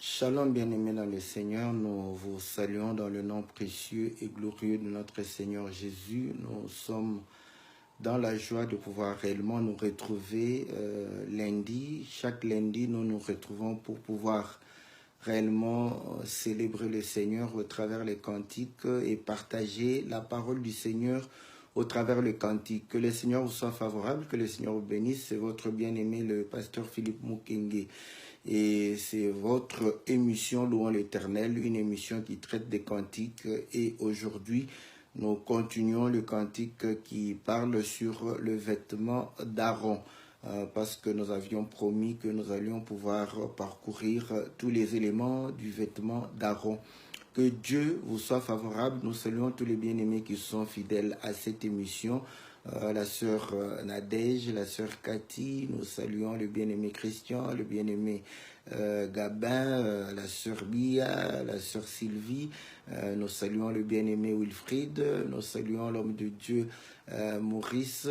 Shalom bien-aimés dans le Seigneur, nous vous saluons dans le nom précieux et glorieux de notre Seigneur Jésus. Nous sommes dans la joie de pouvoir réellement nous retrouver lundi. Chaque lundi, nous nous retrouvons pour pouvoir réellement célébrer le Seigneur au travers les cantiques et partager la parole du Seigneur au travers les cantiques. Que le Seigneur vous soit favorable, que le Seigneur vous bénisse. C'est votre bien-aimé, le pasteur Philippe Mukenge. Et c'est votre émission Louons l'Éternel, une émission qui traite des cantiques. Et aujourd'hui, nous continuons le cantique qui parle sur le vêtement d'Aaron. Parce que nous avions promis que nous allions pouvoir parcourir tous les éléments du vêtement d'Aaron. Que Dieu vous soit favorable. Nous saluons tous les bien-aimés qui sont fidèles à cette émission. La sœur Nadège, la sœur Cathy, nous saluons le bien-aimé Christian, le bien-aimé Gabin, la sœur Bia, la sœur Sylvie, nous saluons le bien-aimé Wilfried, nous saluons l'homme de Dieu Maurice,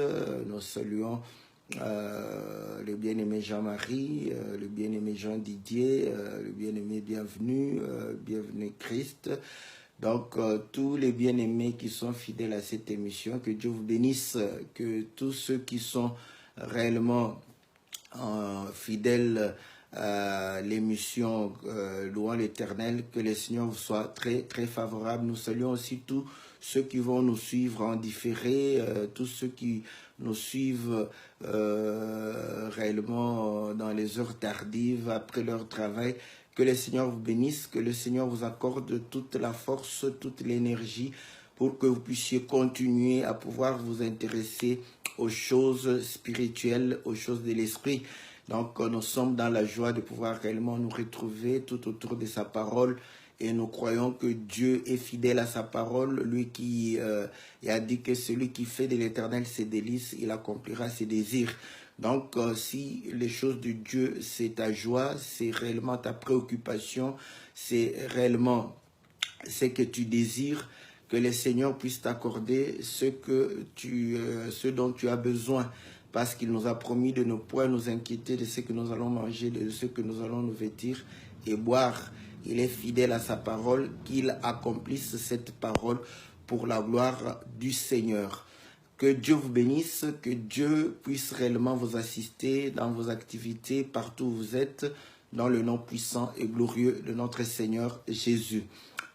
nous saluons le bien-aimé Jean-Marie, le bien-aimé Jean-Didier, le bien-aimé Bienvenu, Bienvenu Christ. Donc, tous les bien-aimés qui sont fidèles à cette émission, que Dieu vous bénisse, que tous ceux qui sont réellement fidèles à l'émission Louons l'Éternel, que le Seigneur vous soit très, très favorable. Nous saluons aussi tous ceux qui vont nous suivre en différé, tous ceux qui nous suivent réellement dans les heures tardives, après leur travail. Que le Seigneur vous bénisse, que le Seigneur vous accorde toute la force, toute l'énergie pour que vous puissiez continuer à pouvoir vous intéresser aux choses spirituelles, aux choses de l'esprit. Donc nous sommes dans la joie de pouvoir réellement nous retrouver tout autour de sa parole et nous croyons que Dieu est fidèle à sa parole. Lui qui a dit que celui qui fait de l'Éternel ses délices, il accomplira ses désirs. Donc, si les choses de Dieu, c'est ta joie, c'est réellement ta préoccupation, c'est réellement ce que tu désires, que le Seigneur puisse t'accorder ce dont tu as besoin, parce qu'il nous a promis de ne point nous inquiéter de ce que nous allons manger, de ce que nous allons nous vêtir et boire. Il est fidèle à sa parole, qu'il accomplisse cette parole pour la gloire du Seigneur. Que Dieu vous bénisse, que Dieu puisse réellement vous assister dans vos activités, partout où vous êtes, dans le nom puissant et glorieux de notre Seigneur Jésus.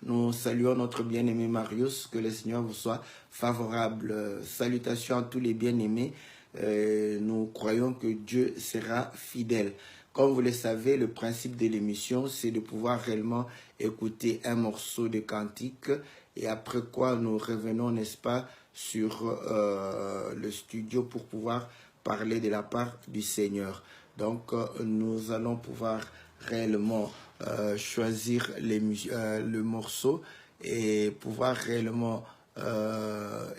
Nous saluons notre bien-aimé Marius, que le Seigneur vous soit favorable. Salutations à tous les bien-aimés. Nous croyons que Dieu sera fidèle. Comme vous le savez, le principe de l'émission, c'est de pouvoir réellement écouter un morceau de cantique et après quoi nous revenons, n'est-ce pas, sur le studio pour pouvoir parler de la part du Seigneur. Donc, nous allons pouvoir réellement choisir le morceau et pouvoir réellement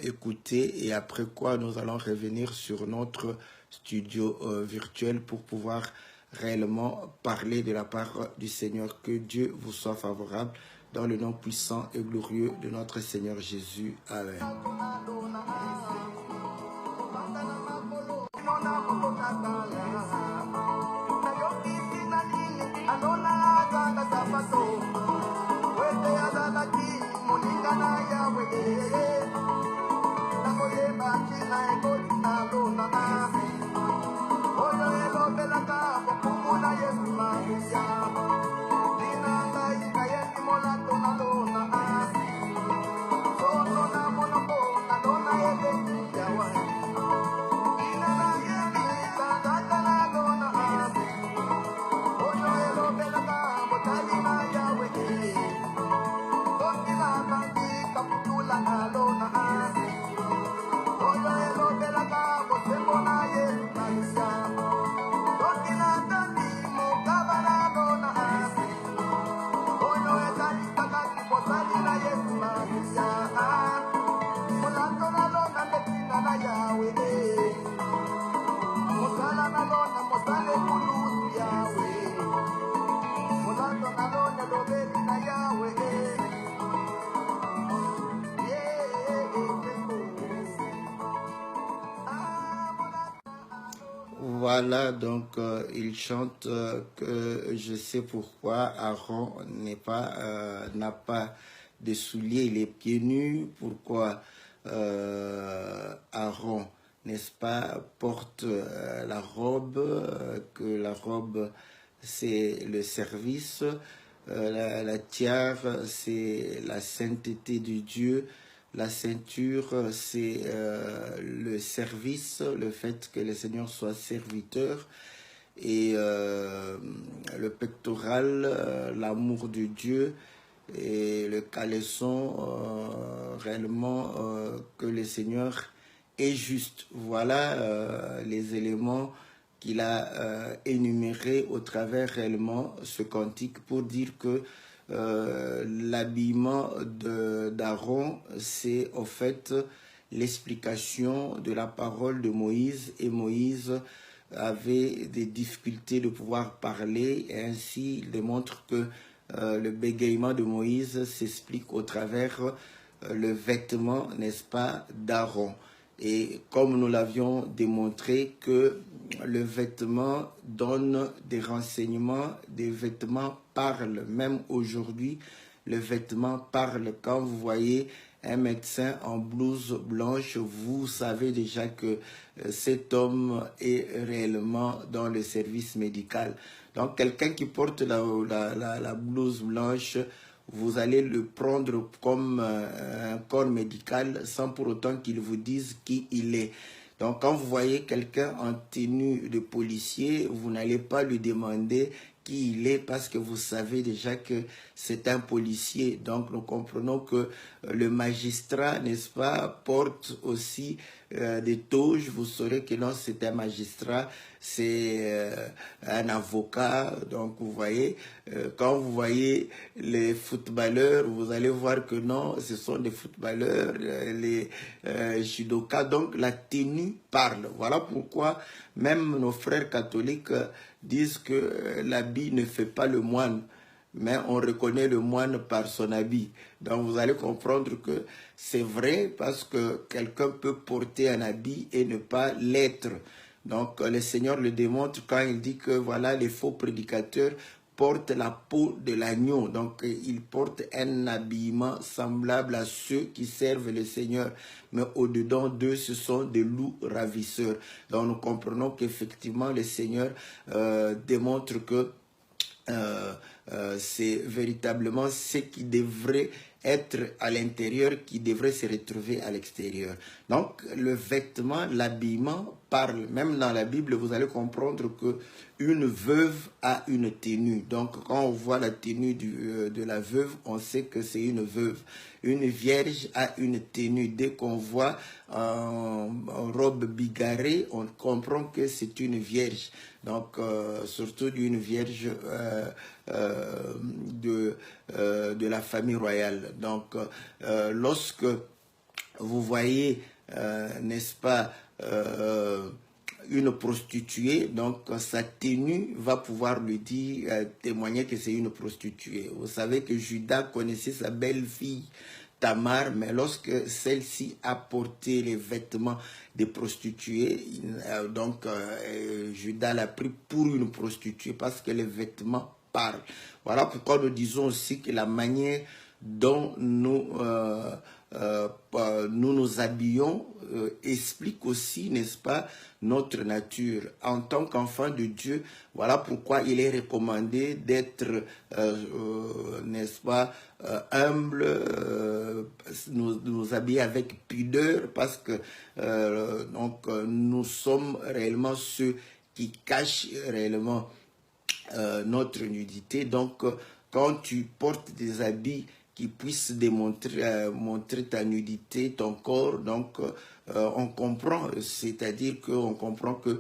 écouter et après quoi nous allons revenir sur notre studio virtuel pour pouvoir réellement parler de la part du Seigneur. Que Dieu vous soit favorable dans le nom puissant et glorieux de notre Seigneur Jésus. Amen. voilà, donc il chante que je sais pourquoi Aaron n'a pas de souliers, il est pieds nus. Pourquoi Aaron, n'est-ce pas, porte la robe, que la robe c'est le service, la tiare c'est la sainteté de Dieu, la ceinture c'est le service, le fait que le Seigneur soit serviteur, et le pectoral, l'amour de Dieu, et le caleçon, réellement que le Seigneur est juste. Voilà les éléments qu'il a énumérés au travers réellement ce cantique pour dire que l'habillement d'Aaron, c'est en fait l'explication de la parole de Moïse, et Moïse avait des difficultés de pouvoir parler, et ainsi il démontre que le bégaiement de Moïse s'explique au travers le vêtement, n'est-ce pas, d'Aaron. Et comme nous l'avions démontré que le vêtement donne des renseignements, des vêtements parlent. Même aujourd'hui, le vêtement parle. Quand vous voyez un médecin en blouse blanche, vous savez déjà que cet homme est réellement dans le service médical. Donc quelqu'un qui porte la blouse blanche, vous allez le prendre comme un corps médical sans pour autant qu'il vous dise qui il est. Donc quand vous voyez quelqu'un en tenue de policier, vous n'allez pas lui demander qui il est parce que vous savez déjà que c'est un policier. Donc nous comprenons que le magistrat, n'est-ce pas, porte aussi des toges. Vous saurez que non, c'est un magistrat, c'est un avocat. Donc vous voyez, quand vous voyez les footballeurs, vous allez voir que non, ce sont des footballeurs, les judokas. Donc la tenue parle. Voilà pourquoi même nos frères catholiques disent que l'habit ne fait pas le moine, mais on reconnaît le moine par son habit. Donc vous allez comprendre que c'est vrai, parce que quelqu'un peut porter un habit et ne pas l'être. Donc le Seigneur le démontre quand il dit que voilà, les faux prédicateurs portent la peau de l'agneau. Donc ils portent un habillement semblable à ceux qui servent le Seigneur, mais au-dedans d'eux, ce sont des loups ravisseurs. Donc nous comprenons qu'effectivement le Seigneur démontre que c'est véritablement ce qui devrait être à l'intérieur qui devrait se retrouver à l'extérieur. Donc le vêtement, l'habillement parle. Même dans la Bible, vous allez comprendre que une veuve a une tenue. Donc quand on voit la tenue de la veuve, on sait que c'est une veuve. Une vierge a une tenue. Dès qu'on voit en robe bigarrée, on comprend que c'est une vierge. Donc surtout une vierge de la famille royale. Donc lorsque vous voyez, n'est-ce pas, une prostituée, donc sa tenue va pouvoir lui dire, témoigner que c'est une prostituée. Vous savez que Judas connaissait sa belle-fille Tamar, mais lorsque celle-ci a porté les vêtements des prostituées, donc Judas l'a pris pour une prostituée parce que les vêtements parlent. Voilà pourquoi nous disons aussi que la manière dont nous nous habillons explique aussi, n'est-ce pas, notre nature. En tant qu'enfant de Dieu, voilà pourquoi il est recommandé d'être, n'est-ce pas, humble, nous habiller avec pudeur, parce que donc, nous sommes réellement ceux qui cachent réellement notre nudité. Donc, quand tu portes des habits qui puissent démontrer montrer ta nudité, ton corps, donc on comprend, c'est-à-dire qu'on comprend que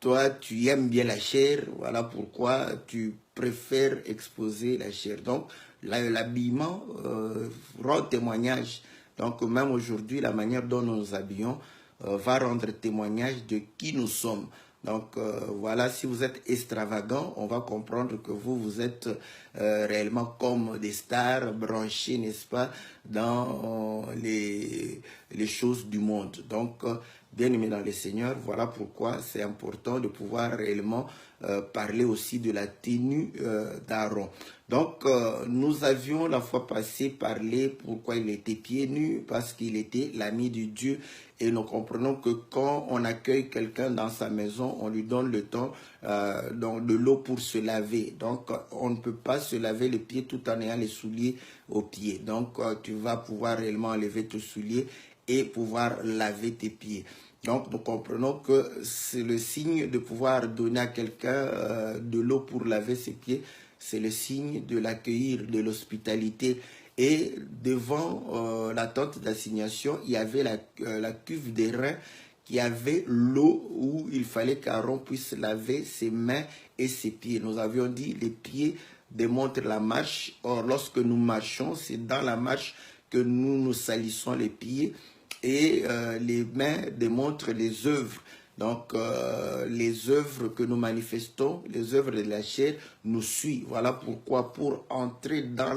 toi, tu aimes bien la chair, voilà pourquoi tu préfères exposer la chair. Donc, l'habillement rend témoignage. Donc, même aujourd'hui, la manière dont nous nous habillons va rendre témoignage de qui nous sommes. Donc voilà, si vous êtes extravagant, on va comprendre que vous êtes réellement comme des stars branchés, n'est-ce pas, dans les choses du monde. Donc, bien aimé dans le Seigneur, voilà pourquoi c'est important de pouvoir réellement parler aussi de la tenue d'Aaron. Donc, nous avions la fois passée parlé pourquoi il était pieds nus, parce qu'il était l'ami de Dieu. Et nous comprenons que quand on accueille quelqu'un dans sa maison, on lui donne le temps, de l'eau pour se laver. Donc, on ne peut pas se laver les pieds tout en ayant les souliers aux pieds. Donc, tu vas pouvoir réellement enlever tes souliers et pouvoir laver tes pieds. Donc, nous comprenons que c'est le signe de pouvoir donner à quelqu'un de l'eau pour laver ses pieds. C'est le signe de l'accueillir, de l'hospitalité. Et devant la tente d'assignation, il y avait la cuve des reins qui avait l'eau où il fallait qu'Aaron puisse laver ses mains et ses pieds. Nous avions dit les pieds démontrent la marche. Or, lorsque nous marchons, c'est dans la marche que nous nous salissons les pieds. Et les mains démontrent les œuvres. Donc, les œuvres que nous manifestons, les œuvres de la chair, nous suivent. Voilà pourquoi, pour entrer dans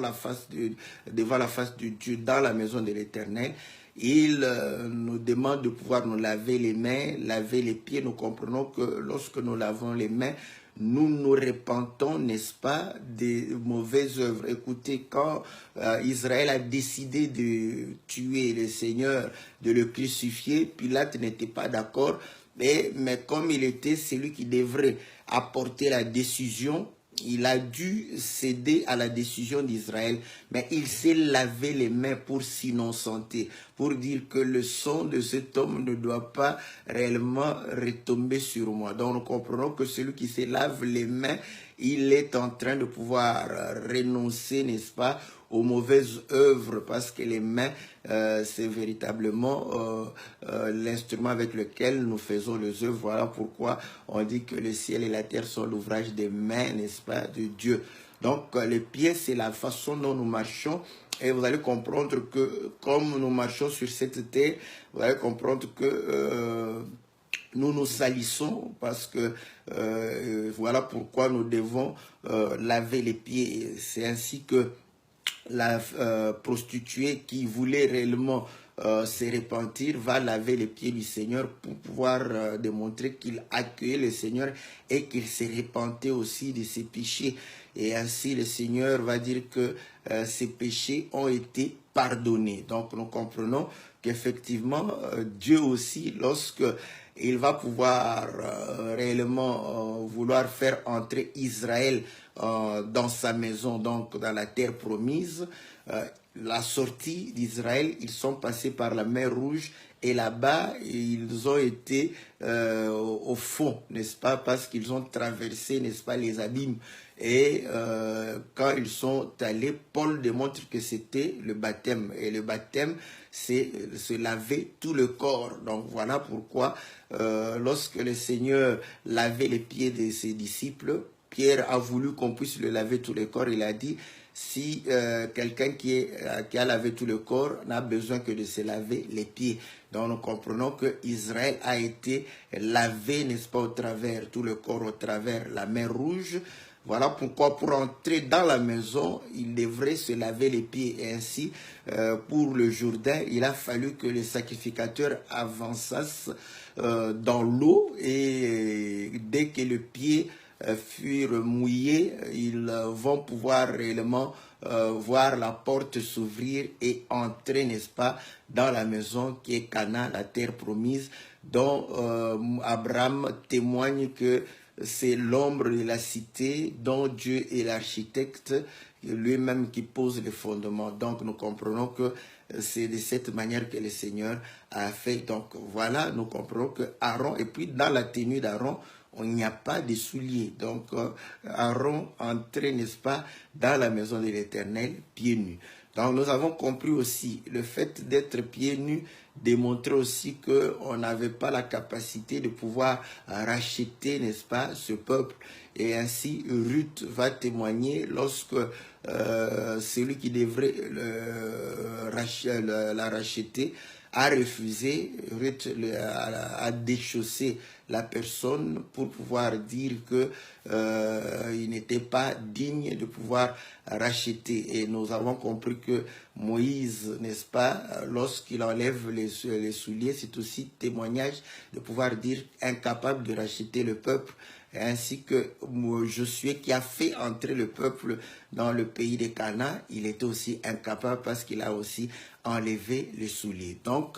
devant la face de Dieu, dans la maison de l'Éternel, il nous demande de pouvoir nous laver les mains, laver les pieds. Nous comprenons que lorsque nous lavons les mains, nous nous repentons, n'est-ce pas, des mauvaises œuvres. Écoutez, quand Israël a décidé de tuer le Seigneur, de le crucifier, Pilate n'était pas d'accord, mais comme il était celui qui devrait apporter la décision, il a dû céder à la décision d'Israël, mais il s'est lavé les mains pour s'innocenter, pour dire que le sang de cet homme ne doit pas réellement retomber sur moi. Donc nous comprenons que celui qui se lave les mains, il est en train de pouvoir renoncer, n'est-ce pas, aux mauvaises œuvres, parce que les mains, c'est véritablement l'instrument avec lequel nous faisons les œuvres. Voilà pourquoi on dit que le ciel et la terre sont l'ouvrage des mains, n'est-ce pas, de Dieu. Donc, les pieds, c'est la façon dont nous marchons. Et vous allez comprendre que, comme nous marchons sur cette terre, vous allez comprendre que nous nous salissons parce que voilà pourquoi nous devons laver les pieds. C'est ainsi que la prostituée qui voulait réellement se repentir va laver les pieds du Seigneur pour pouvoir démontrer qu'il accueillait le Seigneur et qu'il se repentait aussi de ses péchés. Et ainsi, le Seigneur va dire que ses péchés ont été pardonnés. Donc, nous comprenons qu'effectivement, Dieu aussi, lorsque il va pouvoir réellement vouloir faire entrer Israël dans sa maison, donc dans la terre promise. La sortie d'Israël, ils sont passés par la mer Rouge et là-bas, ils ont été au fond, n'est-ce pas, parce qu'ils ont traversé, n'est-ce pas, les abîmes. Et quand ils sont allés, Paul démontre que c'était le baptême. Et le baptême, c'est se laver tout le corps. Donc voilà pourquoi, lorsque le Seigneur lavait les pieds de ses disciples, Pierre a voulu qu'on puisse le laver tout le corps. Il a dit, si quelqu'un qui a lavé tout le corps n'a besoin que de se laver les pieds. Donc nous comprenons que Israël a été lavé, n'est-ce pas, au travers, tout le corps au travers la mer Rouge. Voilà pourquoi pour entrer dans la maison, il devrait se laver les pieds. Et ainsi, pour le Jourdain, il a fallu que les sacrificateurs avançassent dans l'eau et dès que le pied furent mouillés, ils vont pouvoir réellement voir la porte s'ouvrir et entrer, n'est-ce pas, dans la maison qui est Canaan, la terre promise, dont Abraham témoigne que c'est l'ombre de la cité dont Dieu est l'architecte, lui-même qui pose les fondements. Donc nous comprenons que c'est de cette manière que le Seigneur a fait. Donc voilà, nous comprenons que Aaron, et puis dans la tenue d'Aaron, il n'y a pas de souliers. Donc Aaron entrait, n'est-ce pas, dans la maison de l'Éternel, pieds nus. Donc nous avons compris aussi le fait d'être pieds nus démontrait aussi qu'on n'avait pas la capacité de pouvoir racheter, n'est-ce pas, ce peuple. Et ainsi, Ruth va témoigner lorsque celui qui devrait la racheter a refusé. Ruth a déchaussé la personne pour pouvoir dire que il n'était pas digne de pouvoir racheter. Et nous avons compris que Moïse, n'est-ce pas, lorsqu'il enlève les souliers, c'est aussi témoignage de pouvoir dire incapable de racheter le peuple, ainsi que Josué qui a fait entrer le peuple dans le pays des Canaan, il était aussi incapable parce qu'il a aussi enlevé les souliers. Donc,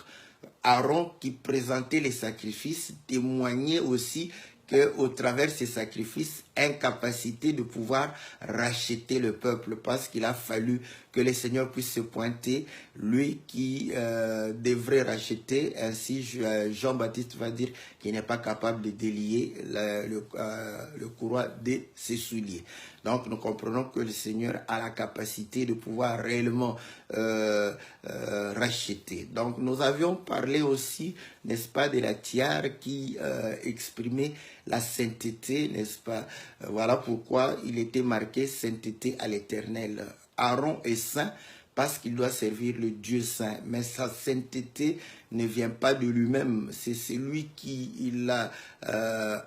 Aaron qui présentait les sacrifices témoignait aussi qu'au travers de ces sacrifices, incapacité de pouvoir racheter le peuple, parce qu'il a fallu que le Seigneur puisse se pointer, lui qui devrait racheter. Ainsi, Jean-Baptiste va dire qu'il n'est pas capable de délier le courroie de ses souliers. Donc, nous comprenons que le Seigneur a la capacité de pouvoir réellement racheter. Donc, nous avions parlé aussi, n'est-ce pas, de la tiare qui exprimait la sainteté, n'est-ce pas? Voilà pourquoi il était marqué sainteté à l'Éternel. Aaron est saint parce qu'il doit servir le Dieu saint. Mais sa sainteté ne vient pas de lui-même. C'est celui qui l'a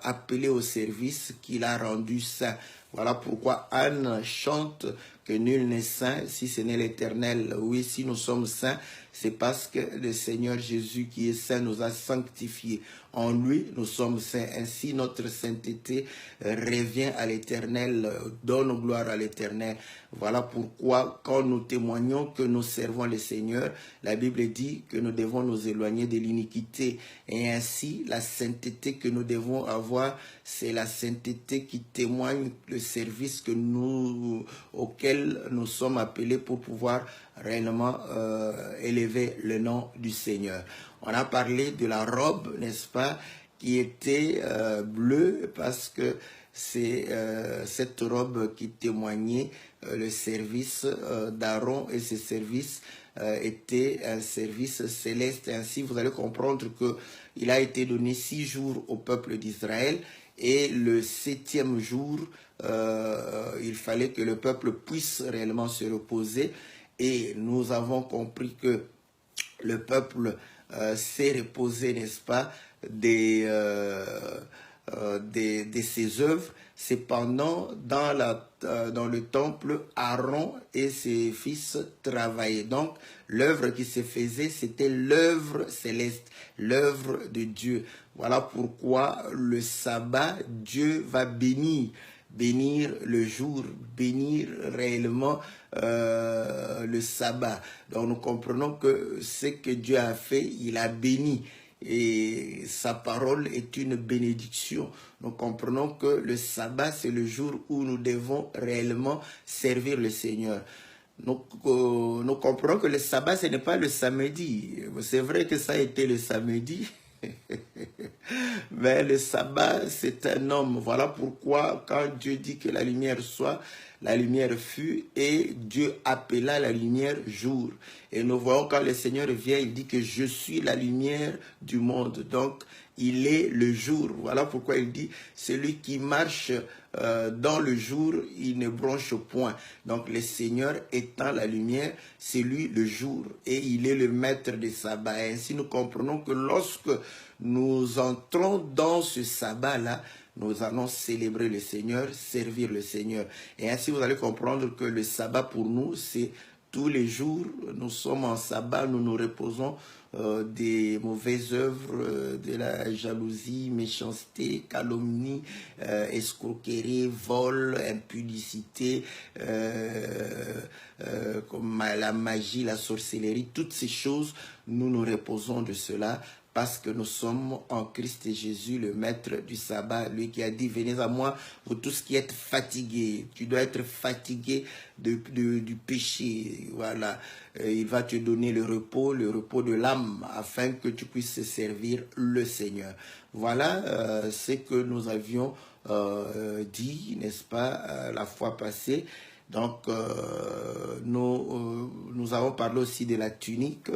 appelé au service, qui l'a rendu saint. Voilà pourquoi Anne chante que nul n'est saint si ce n'est l'Éternel. Oui, si nous sommes saints, c'est parce que le Seigneur Jésus qui est saint nous a sanctifiés. En lui, nous sommes saints. Ainsi, notre sainteté revient à l'Éternel, donne gloire à l'Éternel. Voilà pourquoi, quand nous témoignons que nous servons le Seigneur, la Bible dit que nous devons nous éloigner de l'iniquité. Et ainsi, la sainteté que nous devons avoir, c'est la sainteté qui témoigne le service auquel nous sommes appelés pour pouvoir réellement élever le nom du Seigneur. On a parlé de la robe, n'est-ce pas, qui était bleue parce que c'est cette robe qui témoignait le service d'Aaron, et ce service était un service céleste. Ainsi, vous allez comprendre qu'il a été donné 6 jours au peuple d'Israël, et le 7e jour, il fallait que le peuple puisse réellement se reposer. Et nous avons compris que le peuple s'est reposé, n'est-ce pas, de ses œuvres. Cependant, dans le temple, Aaron et ses fils travaillaient. Donc, l'œuvre qui se faisait, c'était l'œuvre céleste, l'œuvre de Dieu. Voilà pourquoi le sabbat, Dieu va bénir le jour, bénir réellement le sabbat. Donc nous comprenons que ce que Dieu a fait, il a béni. Et sa parole est une bénédiction. Nous comprenons que le sabbat, c'est le jour où nous devons réellement servir le Seigneur. Nous comprenons que le sabbat, ce n'est pas le samedi. C'est vrai que ça a été le samedi. Mais le sabbat, c'est un homme. Voilà pourquoi, quand Dieu dit que la lumière soit, la lumière fut, et Dieu appela la lumière jour. Et nous voyons quand le Seigneur vient, il dit que je suis la lumière du monde. Donc, il est le jour. Voilà pourquoi il dit, celui qui marche dans le jour, il ne bronche point. Donc, le Seigneur étant la lumière, c'est lui le jour. Et il est le maître des sabbats. Ainsi, nous comprenons que lorsque nous entrons dans ce sabbat-là, nous allons célébrer le Seigneur, servir le Seigneur. Et ainsi, vous allez comprendre que le sabbat pour nous, c'est tous les jours. Nous sommes en sabbat, nous nous reposons des mauvaises œuvres, de la jalousie, méchanceté, calomnie, escroquerie, vol, impudicité, comme la magie, la sorcellerie, toutes ces choses, nous nous reposons de cela. Parce que nous sommes en Christ Jésus, le maître du sabbat, lui qui a dit, venez à moi, vous tous qui êtes fatigués. Tu dois être fatigué du péché. Voilà. Il va te donner le repos de l'âme, afin que tu puisses servir le Seigneur. Voilà ce que nous avions dit, n'est-ce pas, la fois passée. Donc, nous avons parlé aussi de la tunique,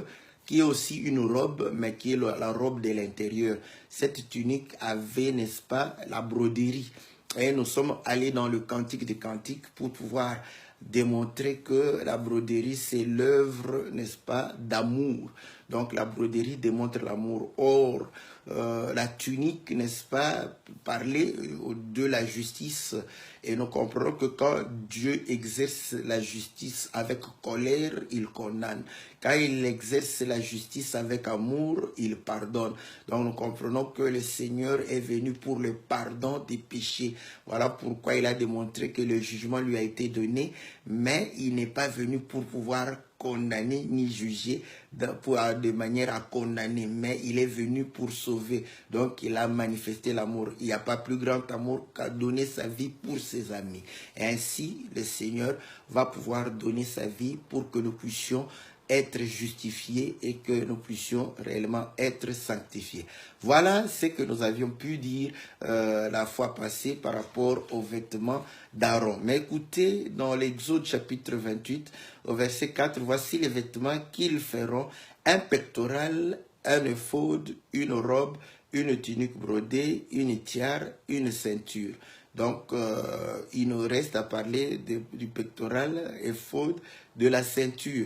qui est aussi une robe, mais qui est la robe de l'intérieur. Cette tunique avait, n'est-ce pas, la broderie. Et nous sommes allés dans le Cantique des Cantiques pour pouvoir démontrer que la broderie, c'est l'œuvre, n'est-ce pas, d'amour. Donc la broderie démontre l'amour. Or, la tunique, n'est-ce pas, parler de la justice. Et nous comprenons que quand Dieu exerce la justice avec colère, il condamne. Quand il exerce la justice avec amour, il pardonne. Donc nous comprenons que le Seigneur est venu pour le pardon des péchés. Voilà pourquoi il a démontré que le jugement lui a été donné, mais il n'est pas venu pour pouvoir condamner ni juger de manière à condamner, mais il est venu pour sauver. Donc il a manifesté l'amour. Il n'y a pas plus grand amour qu'à donner sa vie pour ses amis. Et ainsi, le Seigneur va pouvoir donner sa vie pour que nous puissions être justifiés et que nous puissions réellement être sanctifiés. Voilà ce que nous avions pu dire la fois passée par rapport aux vêtements d'Aaron. Mais écoutez, dans l'Exode chapitre 28, au verset 4, voici les vêtements qu'ils feront: un pectoral, un éphod, une robe, une tunique brodée, une tiare, une ceinture. Donc, il nous reste à parler du pectoral, éphod, de la ceinture.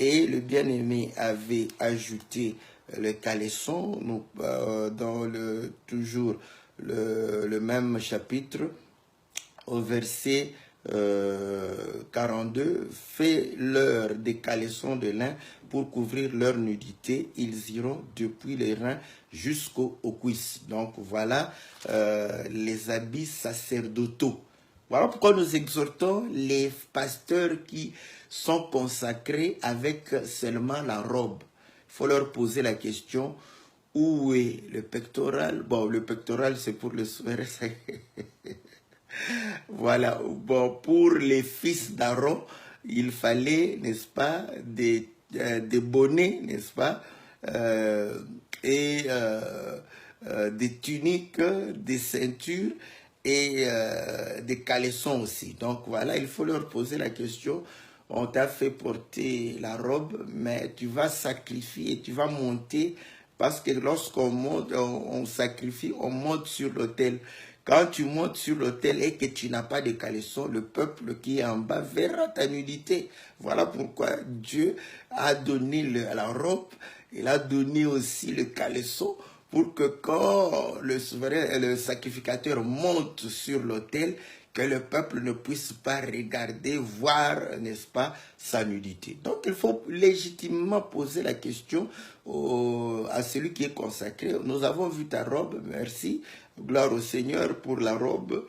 Et le bien-aimé avait ajouté le caleçon, dans toujours le même chapitre, au verset 42, fais-leur des caleçons de lin pour couvrir leur nudité. Ils iront depuis les reins jusqu'aux cuisses. Donc voilà les habits sacerdotaux. Voilà pourquoi nous exhortons les pasteurs qui sont consacrés avec seulement la robe. Il faut leur poser la question, où est le pectoral? Bon, le pectoral, c'est pour le sourire. Voilà, bon, pour les fils d'Aaron, il fallait, n'est-ce pas, des bonnets, n'est-ce pas, et des tuniques, des ceintures, et des caleçons aussi. Donc voilà, il faut leur poser la question, on t'a fait porter la robe, mais tu vas sacrifier, tu vas monter, parce que lorsqu'on monte, on sacrifie, on monte sur l'autel. Quand tu montes sur l'autel et que tu n'as pas de caleçon, le peuple qui est en bas verra ta nudité. Voilà pourquoi Dieu a donné la robe, il a donné aussi le caleçon, pour que quand le souverain, le sacrificateur monte sur l'autel, que le peuple ne puisse pas regarder, voir, n'est-ce pas, sa nudité. Donc il faut légitimement poser la question à celui qui est consacré. Nous avons vu ta robe, merci, gloire au Seigneur pour la robe.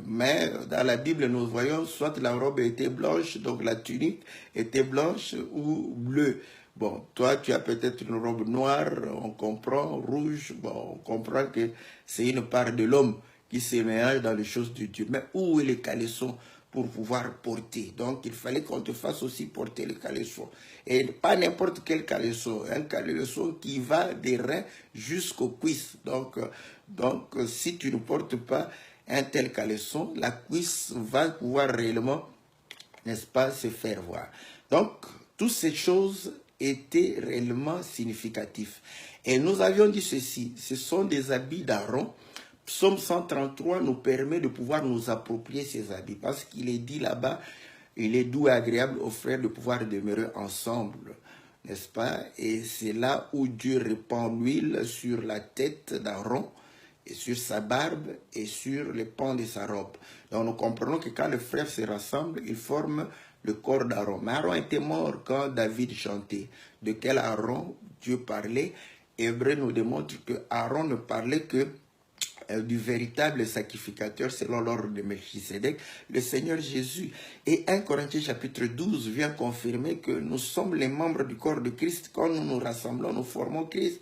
Mais dans la Bible, nous voyons soit la robe était blanche, donc la tunique était blanche ou bleue. Bon, toi, tu as peut-être une robe noire, on comprend, rouge, bon, on comprend que c'est une part de l'homme qui se mélange dans les choses de Dieu. Mais où est le caleçon pour pouvoir porter? Donc, il fallait qu'on te fasse aussi porter le caleçon. Et pas n'importe quel caleçon, un caleçon qui va des reins jusqu'aux cuisses. Donc, si tu ne portes pas un tel caleçon, la cuisse va pouvoir réellement, n'est-ce pas, se faire voir. Donc, toutes ces choses étaient réellement significatifs. Et nous avions dit ceci, ce sont des habits d'Aaron. Psaume 133 nous permet de pouvoir nous approprier ces habits, parce qu'il est dit là-bas, il est doux et agréable aux frères de pouvoir demeurer ensemble, n'est-ce pas? Et c'est là où Dieu répand l'huile sur la tête d'Aaron, et sur sa barbe et sur les pans de sa robe. Donc nous comprenons que quand les frères se rassemblent, ils forment le corps d'Aaron. Mais Aaron était mort quand David chantait. De quel Aaron Dieu parlait? Hébreu nous démontre que Aaron ne parlait que du véritable sacrificateur selon l'ordre de Melchisédek, le Seigneur Jésus. Et 1 Corinthiens chapitre 12 vient confirmer que nous sommes les membres du corps de Christ. Quand nous nous rassemblons, nous formons Christ.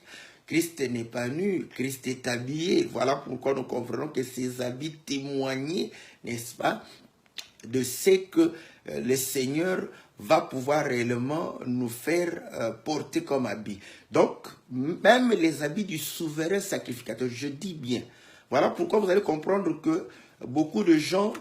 Christ n'est pas nu, Christ est habillé. Voilà pourquoi nous comprenons que ces habits témoignaient, n'est-ce pas, de ce que le Seigneur va pouvoir réellement nous faire porter comme habit. Donc, même les habits du souverain sacrificateur, je dis bien. Voilà pourquoi vous allez comprendre que beaucoup de gens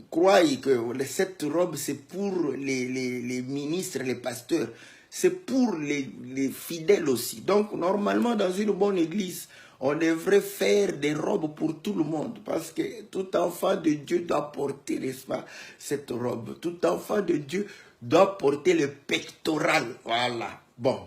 croient que cette robe, c'est pour les ministres, les pasteurs. C'est pour les fidèles aussi. Donc, normalement, dans une bonne église, On devrait faire des robes pour tout le monde parce que tout enfant de Dieu doit porter, n'est-ce pas, cette robe. Tout enfant de Dieu doit porter le pectoral. Voilà. Bon.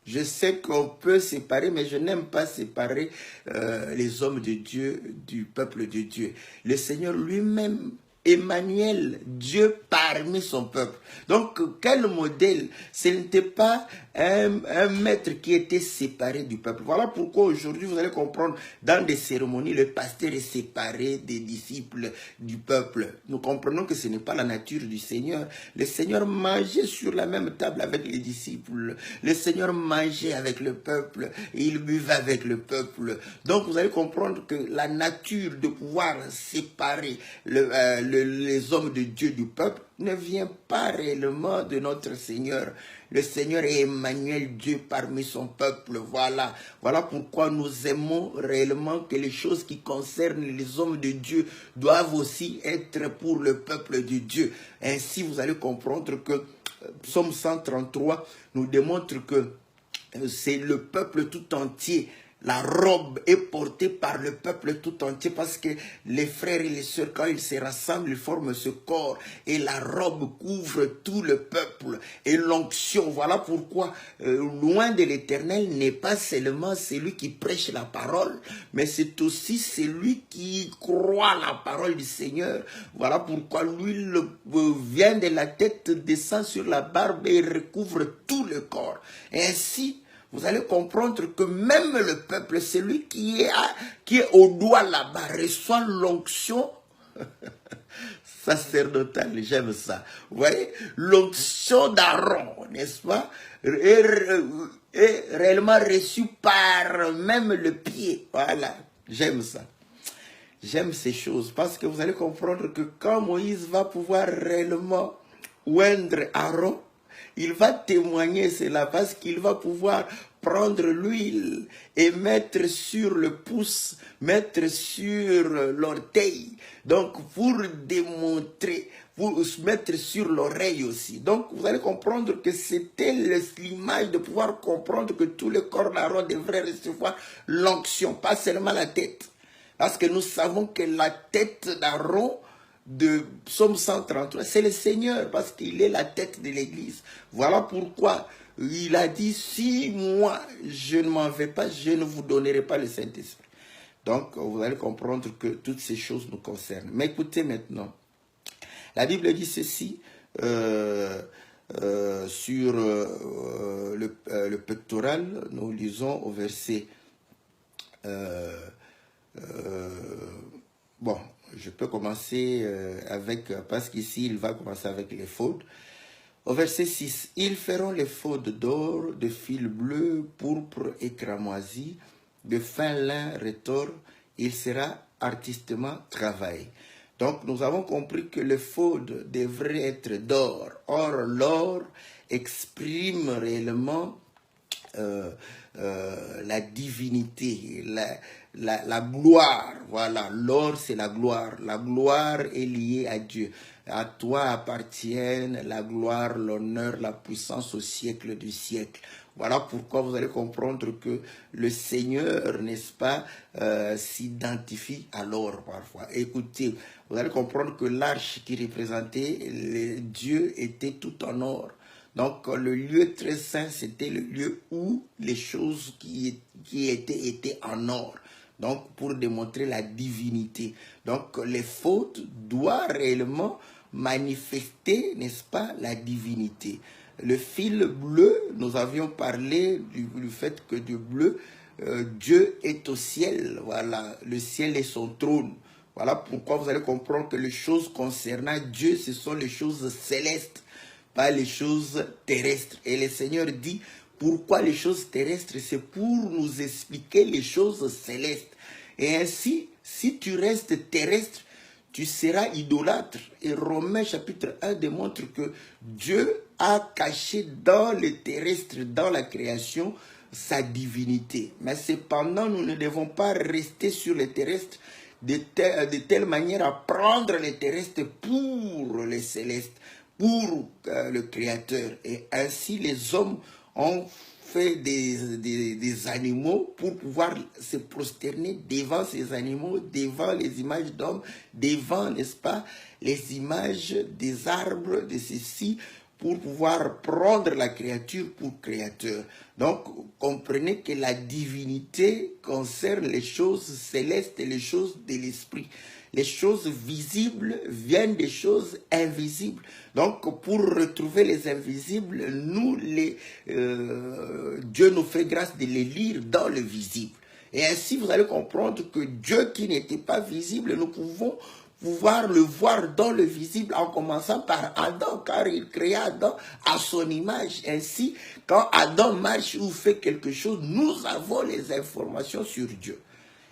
Je sais qu'on peut séparer, mais je n'aime pas séparer les hommes de Dieu du peuple de Dieu. Le Seigneur lui-même, Emmanuel, Dieu parmi son peuple. Donc, quel modèle? Ce n'était pas un maître qui était séparé du peuple. Voilà pourquoi aujourd'hui, vous allez comprendre, dans des cérémonies, le pasteur est séparé des disciples du peuple. Nous comprenons que ce n'est pas la nature du Seigneur. Le Seigneur mangeait sur la même table avec les disciples. Le Seigneur mangeait avec le peuple et il buvait avec le peuple. Donc, vous allez comprendre que la nature de pouvoir séparer les hommes de Dieu du peuple ne vient pas réellement de notre Seigneur. Le Seigneur est Emmanuel, Dieu parmi son peuple. Voilà. Voilà pourquoi nous aimons réellement que les choses qui concernent les hommes de Dieu doivent aussi être pour le peuple de Dieu. Ainsi, vous allez comprendre que Psaume 133 nous démontre que c'est le peuple tout entier. La robe est portée par le peuple tout entier parce que les frères et les sœurs, quand ils se rassemblent, ils forment ce corps. Et la robe couvre tout le peuple. Et l'onction, voilà pourquoi loin de l'Éternel n'est pas seulement celui qui prêche la parole, mais c'est aussi celui qui croit la parole du Seigneur. Voilà pourquoi l'huile vient de la tête, descend sur la barbe et recouvre tout le corps. Et ainsi, vous allez comprendre que même le peuple, celui qui est au doigt là-bas, reçoit l'onction sacerdotale. J'aime ça. Vous voyez, l'onction d'Aaron, n'est-ce pas, est réellement reçue par même le pied. Voilà, j'aime ça. J'aime ces choses parce que vous allez comprendre que quand Moïse va pouvoir réellement oindre Aaron, il va témoigner cela parce qu'il va pouvoir prendre l'huile et mettre sur le pouce, mettre sur l'orteil. Donc, pour démontrer, pour mettre sur l'oreille aussi. Donc, vous allez comprendre que c'était l'image de pouvoir comprendre que tout le corps d'Aaron devrait recevoir l'onction, pas seulement la tête. Parce que nous savons que la tête d'Aaron, de Psaume 133, c'est le Seigneur parce qu'il est la tête de l'Église. Voilà pourquoi il a dit, si moi je ne m'en vais pas, je ne vous donnerai pas le Saint-Esprit. Donc vous allez comprendre que toutes ces choses nous concernent. Mais écoutez maintenant, la Bible dit ceci sur le pectoral. Nous lisons au verset bon, je peux commencer parce qu'ici, il va commencer avec les fautes. Au verset 6, ils feront les fautes d'or, de fil bleu, pourpre et cramoisi, de fin lin retors, il sera artistement travaillé. Donc, nous avons compris que le faute devrait être d'or. Or, l'or exprime réellement la divinité, la gloire. Voilà, l'or c'est la gloire. La gloire est liée à Dieu. À toi appartiennent la gloire, l'honneur, la puissance au siècle du siècle. Voilà pourquoi vous allez comprendre que le Seigneur, n'est-ce pas, s'identifie à l'or parfois. Écoutez, vous allez comprendre que l'arche qui représentait Dieu était tout en or. Donc, le lieu très saint, c'était le lieu où les choses qui étaient en or. Donc, pour démontrer la divinité. Donc, les fautes doivent réellement manifester, n'est-ce pas, la divinité. Le fil bleu, nous avions parlé du fait que du bleu, Dieu est au ciel. Voilà, le ciel est son trône. Voilà pourquoi vous allez comprendre que les choses concernant Dieu, ce sont les choses célestes, pas les choses terrestres. Et le Seigneur dit, pourquoi les choses terrestres? C'est pour nous expliquer les choses célestes. Et ainsi, si tu restes terrestre, tu seras idolâtre. Et Romains chapitre 1 démontre que Dieu a caché dans le terrestre, dans la création, sa divinité. Mais cependant, nous ne devons pas rester sur le terrestre de telle manière à prendre le terrestre pour le céleste, pour le Créateur. Et ainsi, les hommes ont fait des animaux pour pouvoir se prosterner devant ces animaux, devant les images d'hommes, devant, n'est-ce pas, les images des arbres, de ceci, pour pouvoir prendre la créature pour créateur. Donc, comprenez que la divinité concerne les choses célestes et les choses de l'esprit. Les choses visibles viennent des choses invisibles. Donc, pour retrouver les invisibles, Dieu nous fait grâce de les lire dans le visible. Et ainsi, vous allez comprendre que Dieu qui n'était pas visible, nous pouvons pouvoir le voir dans le visible en commençant par Adam, car il créa Adam à son image. Ainsi, quand Adam marche ou fait quelque chose, nous avons les informations sur Dieu.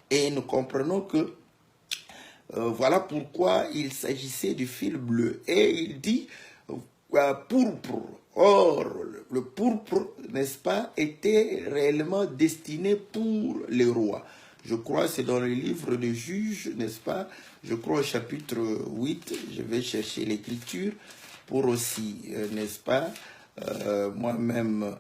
Et nous comprenons que voilà pourquoi il s'agissait du fil bleu. Et il dit pourpre. Or, le pourpre, n'est-ce pas, était réellement destiné pour les rois. Je crois que c'est dans le livre de Juges, n'est-ce pas? Je crois au chapitre 8, je vais chercher l'écriture pour aussi, n'est-ce pas, moi-même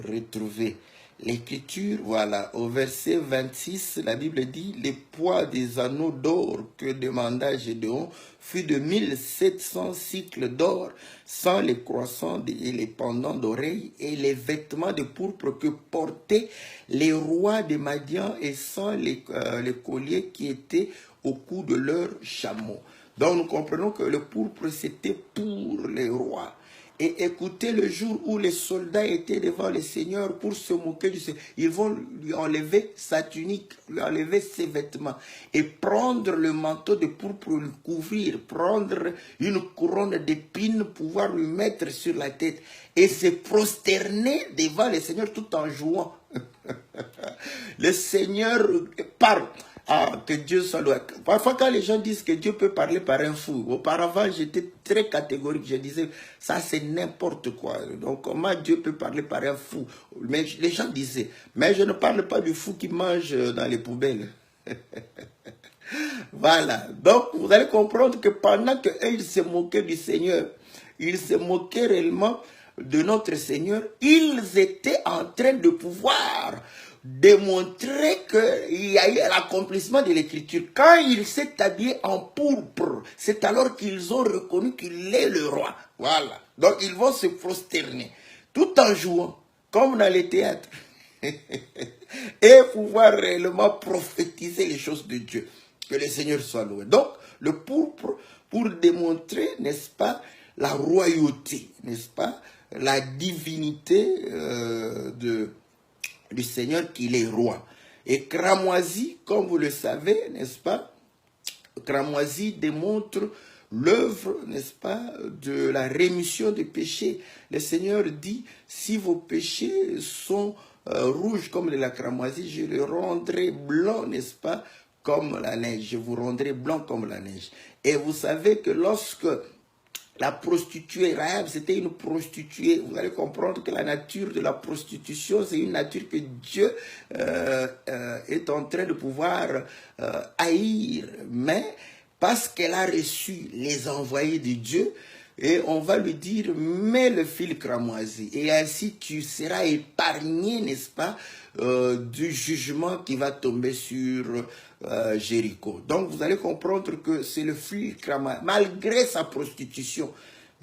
retrouver l'écriture. Voilà, au verset 26, la Bible dit « Le poids des anneaux d'or que demanda Gédéon fut de 1700 cycles d'or, sans les croissants et les pendants d'oreilles et les vêtements de pourpre que portaient les rois de Madian et sans les colliers qui étaient au cou de leurs chameaux. » Donc nous comprenons que le pourpre c'était pour les rois. Et écoutez, le jour où les soldats étaient devant le Seigneur pour se moquer du Seigneur, ils vont lui enlever sa tunique, lui enlever ses vêtements et prendre le manteau de pourpre pour le couvrir, prendre une couronne d'épines, pouvoir lui mettre sur la tête et se prosterner devant le Seigneur tout en jouant. Le Seigneur parle. Ah, que Dieu soit loué. Parfois, quand les gens disent que Dieu peut parler par un fou, auparavant, j'étais très catégorique. Je disais, ça, c'est n'importe quoi. Donc, comment Dieu peut parler par un fou? Mais les gens disaient, mais je ne parle pas du fou qui mange dans les poubelles. Voilà. Donc, vous allez comprendre que pendant qu'ils se moquaient du Seigneur, ils se moquaient réellement de notre Seigneur, ils étaient en train de pouvoir démontrer qu'il y a eu l'accomplissement de l'écriture. Quand il s'est habillé en pourpre, c'est alors qu'ils ont reconnu qu'il est le roi. Voilà. Donc ils vont se prosterner, tout en jouant, comme dans les théâtres. Et pouvoir réellement prophétiser les choses de Dieu. Que le Seigneur soit loué. Donc, le pourpre, pour démontrer, n'est-ce pas, la royauté, n'est-ce pas, la divinité du Seigneur qu'il est roi. Et cramoisi, comme vous le savez, n'est-ce pas, cramoisi démontre l'œuvre, n'est-ce pas, de la rémission des péchés. Le Seigneur dit, si vos péchés sont rouges comme de la cramoisie, je les rendrai blancs, n'est-ce pas, comme la neige. Je vous rendrai blanc comme la neige. Et vous savez que lorsque la prostituée, Rahab, c'était une prostituée. Vous allez comprendre que la nature de la prostitution, c'est une nature que Dieu est en train de pouvoir haïr. Mais parce qu'elle a reçu les envoyés de Dieu, et on va lui dire, mets le fil cramoisi. Et ainsi, tu seras épargné, n'est-ce pas, du jugement qui va tomber sur Jéricho. Donc, vous allez comprendre que c'est le fil cramoisi, malgré sa prostitution.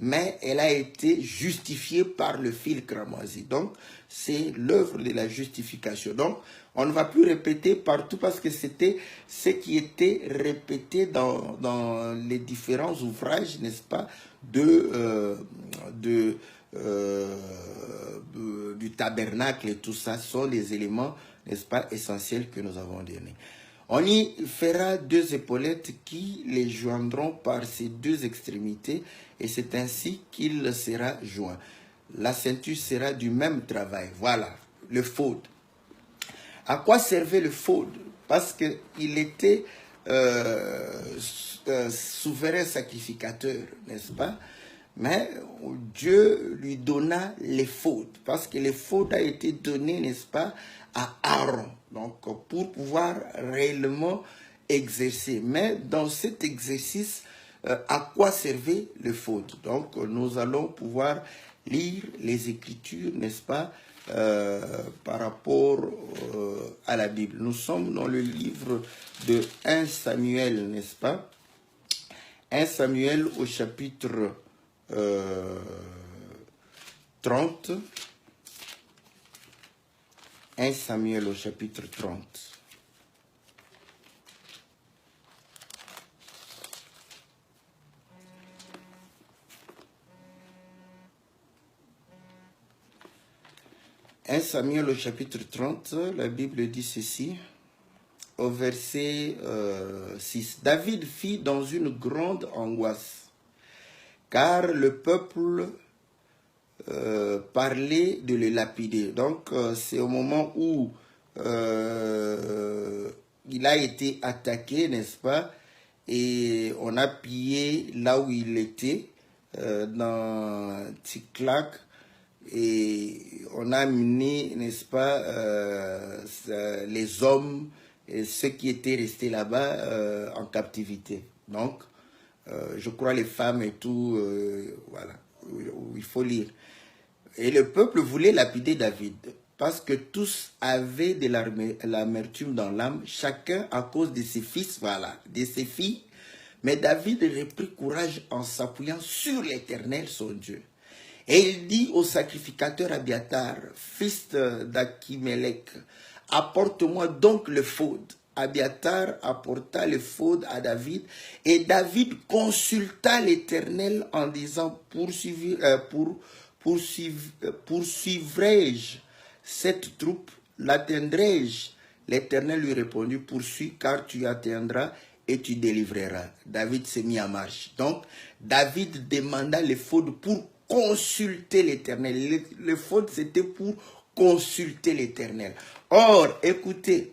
Mais elle a été justifiée par le fil cramoisi. Donc, c'est l'œuvre de la justification. Donc, on ne va plus répéter partout parce que c'était ce qui était répété dans les différents ouvrages, n'est-ce pas, du tabernacle et tout ça sont les éléments, n'est-ce pas, essentiels que nous avons donnés. On y fera deux épaulettes qui les joindront par ces deux extrémités et c'est ainsi qu'il sera joint. La ceinture sera du même travail. Voilà, le faud. À quoi servait le faud? Parce qu'il était souverain sacrificateur, n'est-ce pas? Mais Dieu lui donna l'éphod, parce que l'éphod a été donné, n'est-ce pas, à Aaron, donc pour pouvoir réellement exercer. Mais dans cet exercice, à quoi servait l'éphod? Donc nous allons pouvoir lire les Écritures, n'est-ce pas, par rapport à la Bible. Nous sommes dans le livre de 1 Samuel, n'est-ce pas? 1 Samuel au chapitre 30. 1 Samuel au chapitre 30. « 1 Samuel au chapitre 30, la Bible dit ceci, au verset 6. « David fit dans une grande angoisse, car le peuple parlait de le lapider. » Donc, c'est au moment où il a été attaqué, n'est-ce pas? Et on a pillé là où il était, dans Tsiklag. Et on a amené, n'est-ce pas, les hommes et ceux qui étaient restés là-bas en captivité. Donc, je crois les femmes et tout, voilà, il faut lire. Et le peuple voulait lapider David parce que tous avaient de l'amertume dans l'âme, chacun à cause de ses fils, voilà, de ses filles. Mais David reprit courage en s'appuyant sur l'Éternel, son Dieu. Et il dit au sacrificateur Abiatar, fils d'Achimelech, apporte-moi donc le faud. Abiatar apporta le faud à David, et David consulta l'Éternel en disant, poursuivrai-je cette troupe, l'atteindrai-je? L'Éternel lui répondit, poursuis, car tu atteindras et tu délivreras. David s'est mis en marche. Donc, David demanda le faud pour consulter l'Éternel. Le faute, c'était pour consulter l'Éternel. Or, écoutez,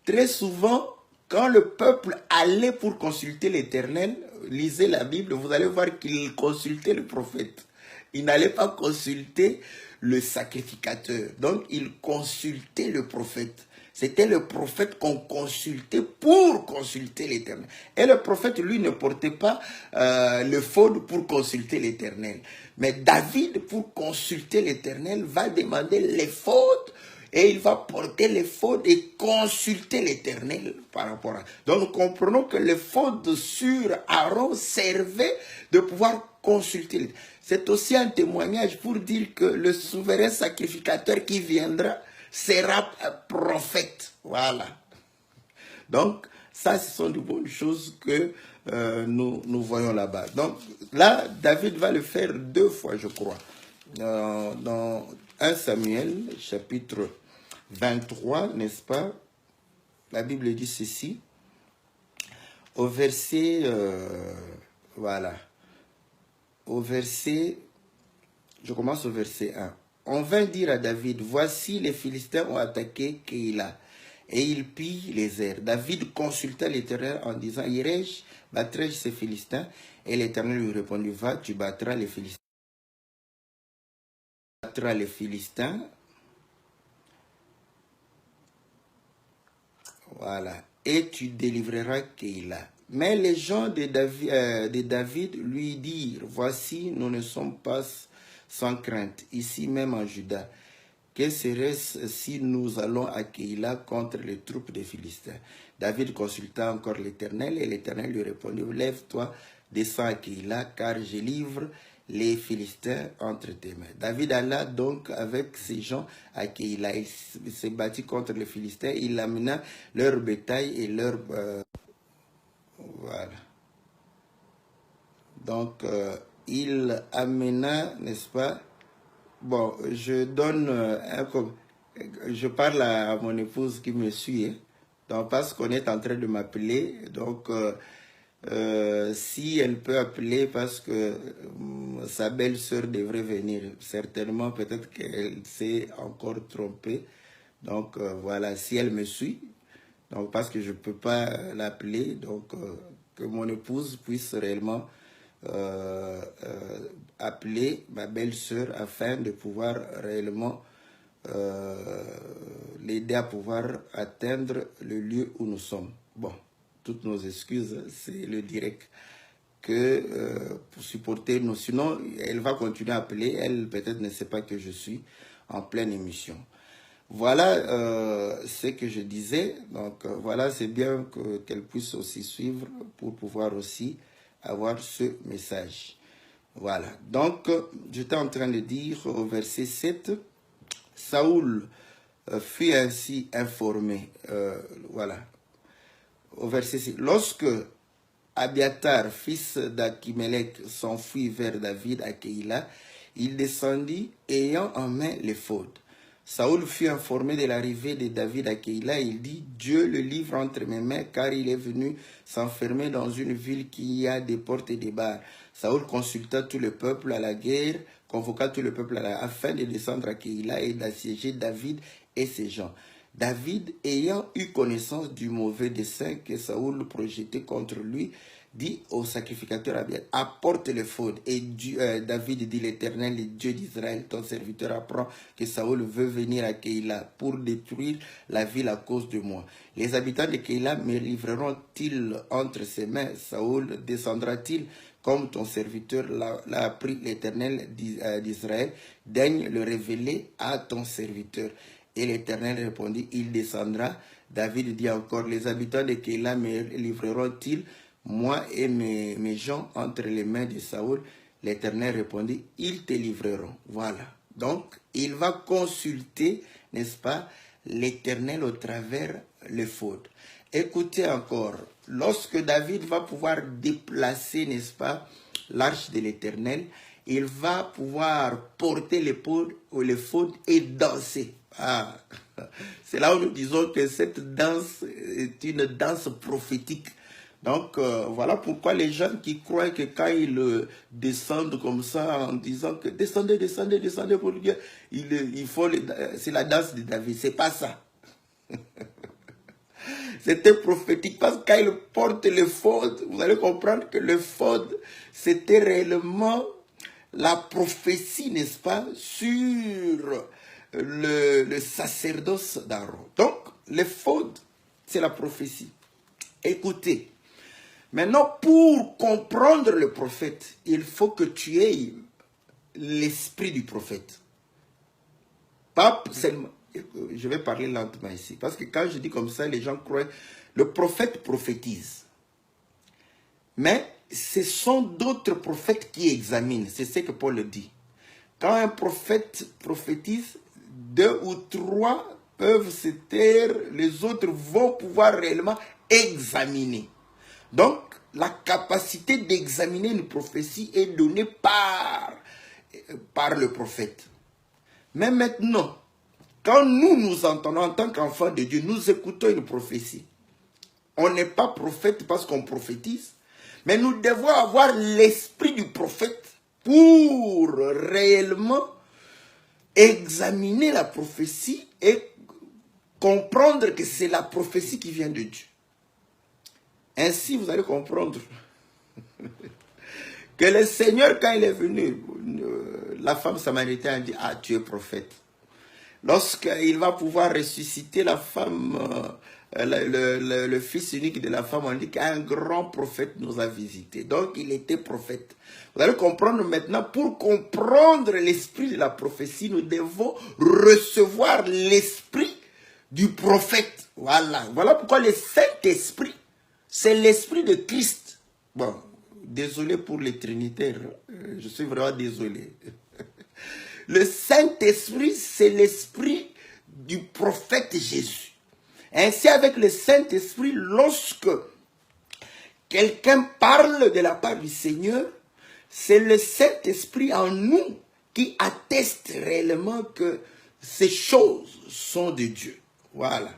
très souvent, quand le peuple allait pour consulter l'Éternel, lisez la Bible, vous allez voir qu'il consultait le prophète. Il n'allait pas consulter le sacrificateur. Donc, il consultait le prophète. C'était le prophète qu'on consultait pour consulter l'Éternel. Et le prophète, lui, ne portait pas le faute pour consulter l'Éternel. Mais David, pour consulter l'Éternel, va demander les fautes et il va porter les fautes et consulter l'Éternel par rapport à... Donc, nous comprenons que les fautes sur Aaron servaient de pouvoir consulter l'Éternel. C'est aussi un témoignage pour dire que le souverain sacrificateur qui viendra sera prophète. Voilà. Donc, ça, ce sont de bonnes choses que nous voyons là-bas. Donc, là, David va le faire 2 fois, je crois. Dans 1 Samuel, chapitre 23, n'est-ce pas? La Bible dit ceci. Au verset, voilà. Au verset, je commence au verset 1. On vint dire à David, voici les Philistins ont attaqué Keïla, et ils pillent les airs. David consulta l'Éternel en disant, irai-je, battrai-je ces Philistins? Et l'Éternel lui répondit, va, tu battras les Philistins. Tu battras les Philistins. Voilà. Et tu délivreras Keïla. Mais les gens de David lui dirent, voici, nous ne sommes pas sans crainte, ici même en Juda. Que serait-ce si nous allons à Keïla contre les troupes des Philistins? David consulta encore l'Éternel et l'Éternel lui répondit, lève-toi, descends à Keïla, car je livre les Philistins entre tes mains. David alla donc avec ses gens à Keïla. Il s'est battu contre les Philistins, il amena leur bétail et leur... voilà. Donc, il amena, n'est-ce pas? Bon, je donne je parle à mon épouse qui me suit, hein. Donc, parce qu'on est en train de m'appeler, donc si elle peut appeler parce que sa belle-sœur devrait venir, certainement, peut-être qu'elle s'est encore trompée. Donc, voilà, si elle me suit, donc parce que je ne peux pas l'appeler, donc que mon épouse puisse réellement appeler ma belle-sœur afin de pouvoir réellement l'aider à pouvoir atteindre le lieu où nous sommes. Bon, toutes nos excuses, c'est le direct. pour supporter nous. Sinon, elle va continuer à appeler. Elle, peut-être, ne sait pas que je suis en pleine émission. Voilà ce que je disais. Donc, voilà, c'est bien qu'elle puisse aussi suivre pour pouvoir aussi avoir ce message. Voilà. Donc, j'étais en train de dire au verset 7, Saoul fut ainsi informé. Voilà. Au verset 6. Lorsque Abiatar, fils d'Achimelech, s'enfuit vers David à Keïla, il descendit ayant en main l'éphod. Saoul fut informé de l'arrivée de David à Keïla. Il dit, Dieu le livre entre mes mains, car il est venu s'enfermer dans une ville qui a des portes et des barres. Saoul consulta tout le peuple à la guerre, convoqua tout le peuple afin de descendre à Keïla et d'assiéger David et ses gens. David, ayant eu connaissance du mauvais dessein que Saoul projetait contre lui, dit au sacrificateur Abiatar, apporte l'éphod. Et David dit, l'Éternel, le Dieu d'Israël, ton serviteur apprend que Saoul veut venir à Keïla pour détruire la ville à cause de moi. Les habitants de Keïla me livreront-ils entre ses mains? Saoul descendra-t-il comme ton serviteur l'a appris l'Éternel d'Israël? Daigne le révéler à ton serviteur. Et l'Éternel répondit, il descendra. David dit encore, les habitants de Keïla me livreront-ils, moi et mes gens, entre les mains de Saoul? L'Éternel répondit, ils te livreront. Voilà. Donc, il va consulter, n'est-ce pas, l'Éternel au travers l'éphod. Écoutez encore, lorsque David va pouvoir déplacer, n'est-ce pas, l'arche de l'Éternel, il va pouvoir porter l'éphod et danser. Ah, c'est là où nous disons que cette danse est une danse prophétique. Donc, voilà pourquoi les gens qui croient que quand ils descendent comme ça en disant que descendez, descendez, descendez pour Dieu, c'est la danse de David. C'est pas ça. C'était prophétique parce que quand ils portent l'éphod, vous allez comprendre que l'éphod, c'était réellement la prophétie, n'est-ce pas, sur le sacerdoce d'Aaron. Donc, l'éphod, c'est la prophétie. Écoutez, maintenant, pour comprendre le prophète, il faut que tu aies l'esprit du prophète. Pas seulement, je vais parler lentement ici, parce que quand je dis comme ça, les gens croient, le prophète prophétise. Mais ce sont d'autres prophètes qui examinent, c'est ce que Paul dit. Quand un prophète prophétise, 2 ou 3 peuvent se taire, les autres vont pouvoir réellement examiner. Donc, la capacité d'examiner une prophétie est donnée par le prophète. Mais maintenant, quand nous entendons en tant qu'enfants de Dieu, nous écoutons une prophétie. On n'est pas prophète parce qu'on prophétise, mais nous devons avoir l'esprit du prophète pour réellement examiner la prophétie et comprendre que c'est la prophétie qui vient de Dieu. Ainsi, vous allez comprendre que le Seigneur, quand il est venu, la femme samaritaine a dit, ah, tu es prophète. Lorsqu'il va pouvoir ressusciter la femme, le fils unique de la femme, on dit qu'un grand prophète nous a visités. Donc, il était prophète. Vous allez comprendre maintenant, pour comprendre l'esprit de la prophétie, nous devons recevoir l'esprit du prophète. Voilà. Voilà pourquoi le Saint-Esprit, c'est l'esprit de Christ. Bon, désolé pour les trinitaires. Je suis vraiment désolé. Le Saint-Esprit, c'est l'esprit du prophète Jésus. Ainsi, avec le Saint-Esprit, lorsque quelqu'un parle de la part du Seigneur, c'est le Saint-Esprit en nous qui atteste réellement que ces choses sont de Dieu. Voilà.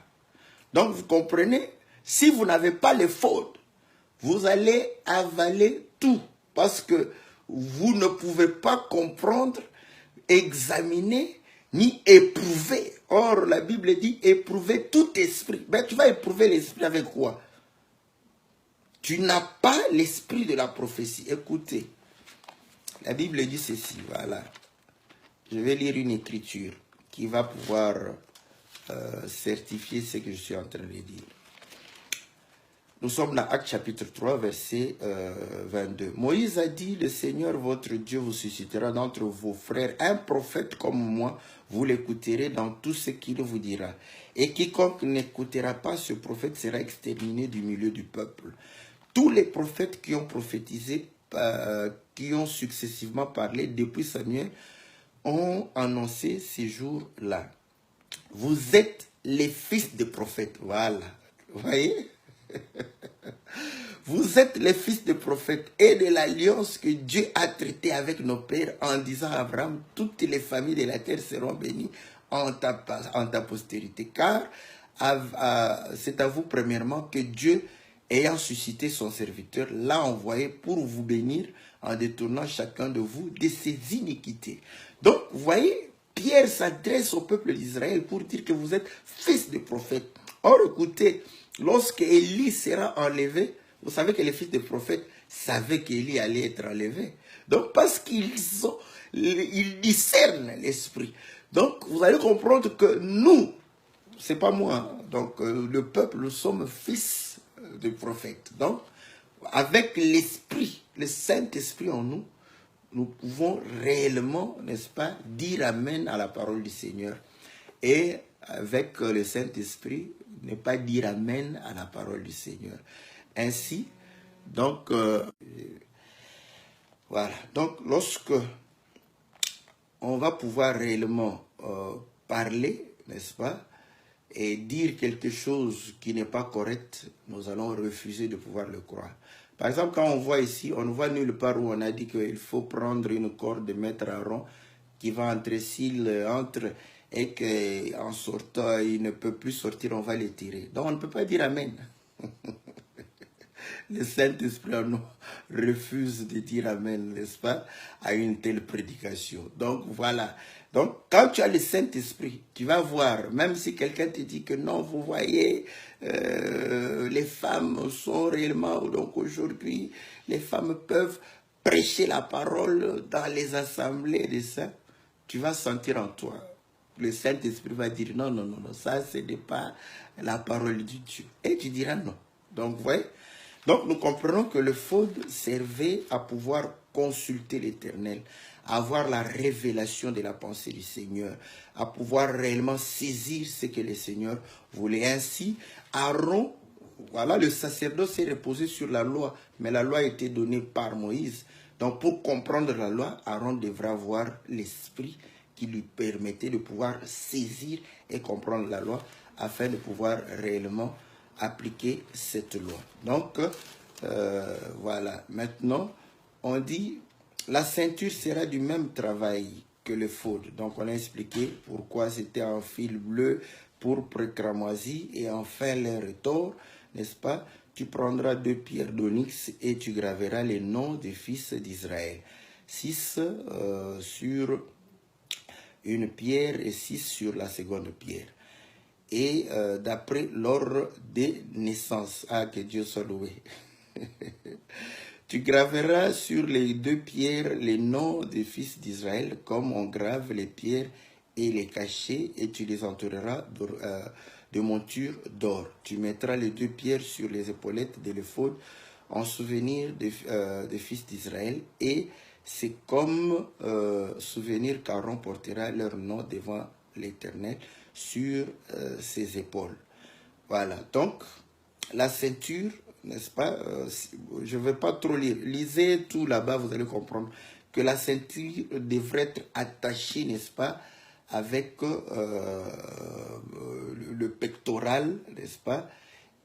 Donc, vous comprenez, si vous n'avez pas les fautes, vous allez avaler tout. Parce que vous ne pouvez pas comprendre, examiner, ni éprouver. Or, la Bible dit éprouver tout esprit. Mais tu vas éprouver l'esprit avec quoi? Tu n'as pas l'esprit de la prophétie. Écoutez, la Bible dit ceci, voilà. Je vais lire une écriture qui va pouvoir certifier ce que je suis en train de dire. Nous sommes dans Actes chapitre 3, verset 22. Moïse a dit, le Seigneur votre Dieu vous suscitera d'entre vos frères un prophète comme moi, vous l'écouterez dans tout ce qu'il vous dira. Et quiconque n'écoutera pas ce prophète sera exterminé du milieu du peuple. Tous les prophètes qui ont prophétisé, qui ont successivement parlé depuis Samuel, ont annoncé ces jours-là. Vous êtes les fils des prophètes. Voilà. Vous voyez? Vous êtes les fils des prophètes et de l'alliance que Dieu a traitée avec nos pères en disant à Abraham, toutes les familles de la terre seront bénies en ta postérité. Car c'est à vous premièrement que Dieu, ayant suscité son serviteur, l'a envoyé pour vous bénir en détournant chacun de vous de ses iniquités. Donc, vous voyez, Pierre s'adresse au peuple d'Israël pour dire que vous êtes fils de prophètes. Or, écoutez, lorsque Élie sera enlevé, vous savez que les fils des prophètes savaient qu'Élie allait être enlevé. Donc, parce qu'ils discernent l'esprit. Donc, vous allez comprendre que nous, c'est pas moi, donc le peuple, nous sommes fils de prophètes. Donc, avec l'esprit, le Saint-Esprit en nous, nous pouvons réellement, n'est-ce pas, dire Amen à la parole du Seigneur. Et avec le Saint-Esprit, ne pas dire Amen à la parole du Seigneur. Ainsi, donc, voilà. Donc, lorsque on va pouvoir réellement parler, n'est-ce pas, et dire quelque chose qui n'est pas correct, nous allons refuser de pouvoir le croire. Par exemple, quand on voit ici, on ne voit nulle part où on a dit qu'il faut prendre une corde de mettre à rond qui va entre s'il entre et qu'en sortant, il ne peut plus sortir, on va les tirer. Donc, on ne peut pas dire Amen. Le Saint-Esprit en nous refuse de dire Amen, n'est-ce pas, à une telle prédication. Donc, voilà. Donc, quand tu as le Saint-Esprit, tu vas voir, même si quelqu'un te dit que non, vous voyez, les femmes sont réellement, donc aujourd'hui, les femmes peuvent prêcher la parole dans les assemblées de ça, tu vas sentir en toi. Le Saint-Esprit va dire non, non, non, non, ça, ce n'est pas la parole de Dieu. Et tu diras non. Donc, vous voyez. Donc, nous comprenons que le Fode servait à pouvoir consulter l'Éternel, à avoir la révélation de la pensée du Seigneur, à pouvoir réellement saisir ce que le Seigneur voulait. Ainsi, Aaron, voilà, le sacerdoce s'est reposé sur la loi, mais la loi a été donnée par Moïse. Donc, pour comprendre la loi, Aaron devra avoir l'esprit qui lui permettait de pouvoir saisir et comprendre la loi afin de pouvoir réellement appliquer cette loi. Donc, voilà. Maintenant, on dit, la ceinture sera du même travail que le Fode. Donc, on a expliqué pourquoi c'était en fil bleu, pourpre, cramoisi et enfin les retors, n'est-ce pas? Tu prendras 2 pierres d'onyx et tu graveras les noms des fils d'Israël. 6 sur une pierre et 6 sur la seconde pierre. Et d'après l'ordre des naissances. Ah, que Dieu soit loué. Tu graveras sur les 2 pierres les noms des fils d'Israël, comme on grave les pierres et les cachets, et tu les entoureras de montures d'or. Tu mettras les 2 pierres sur les épaulettes de l'éphod en souvenir des fils d'Israël, et c'est comme souvenir qu'Aaron portera leur nom devant l'Éternel sur ses épaules. Voilà, donc la ceinture, n'est-ce pas, je ne vais pas trop lire, lisez tout là-bas, vous allez comprendre que la ceinture devrait être attachée, n'est-ce pas, avec le pectoral, n'est-ce pas,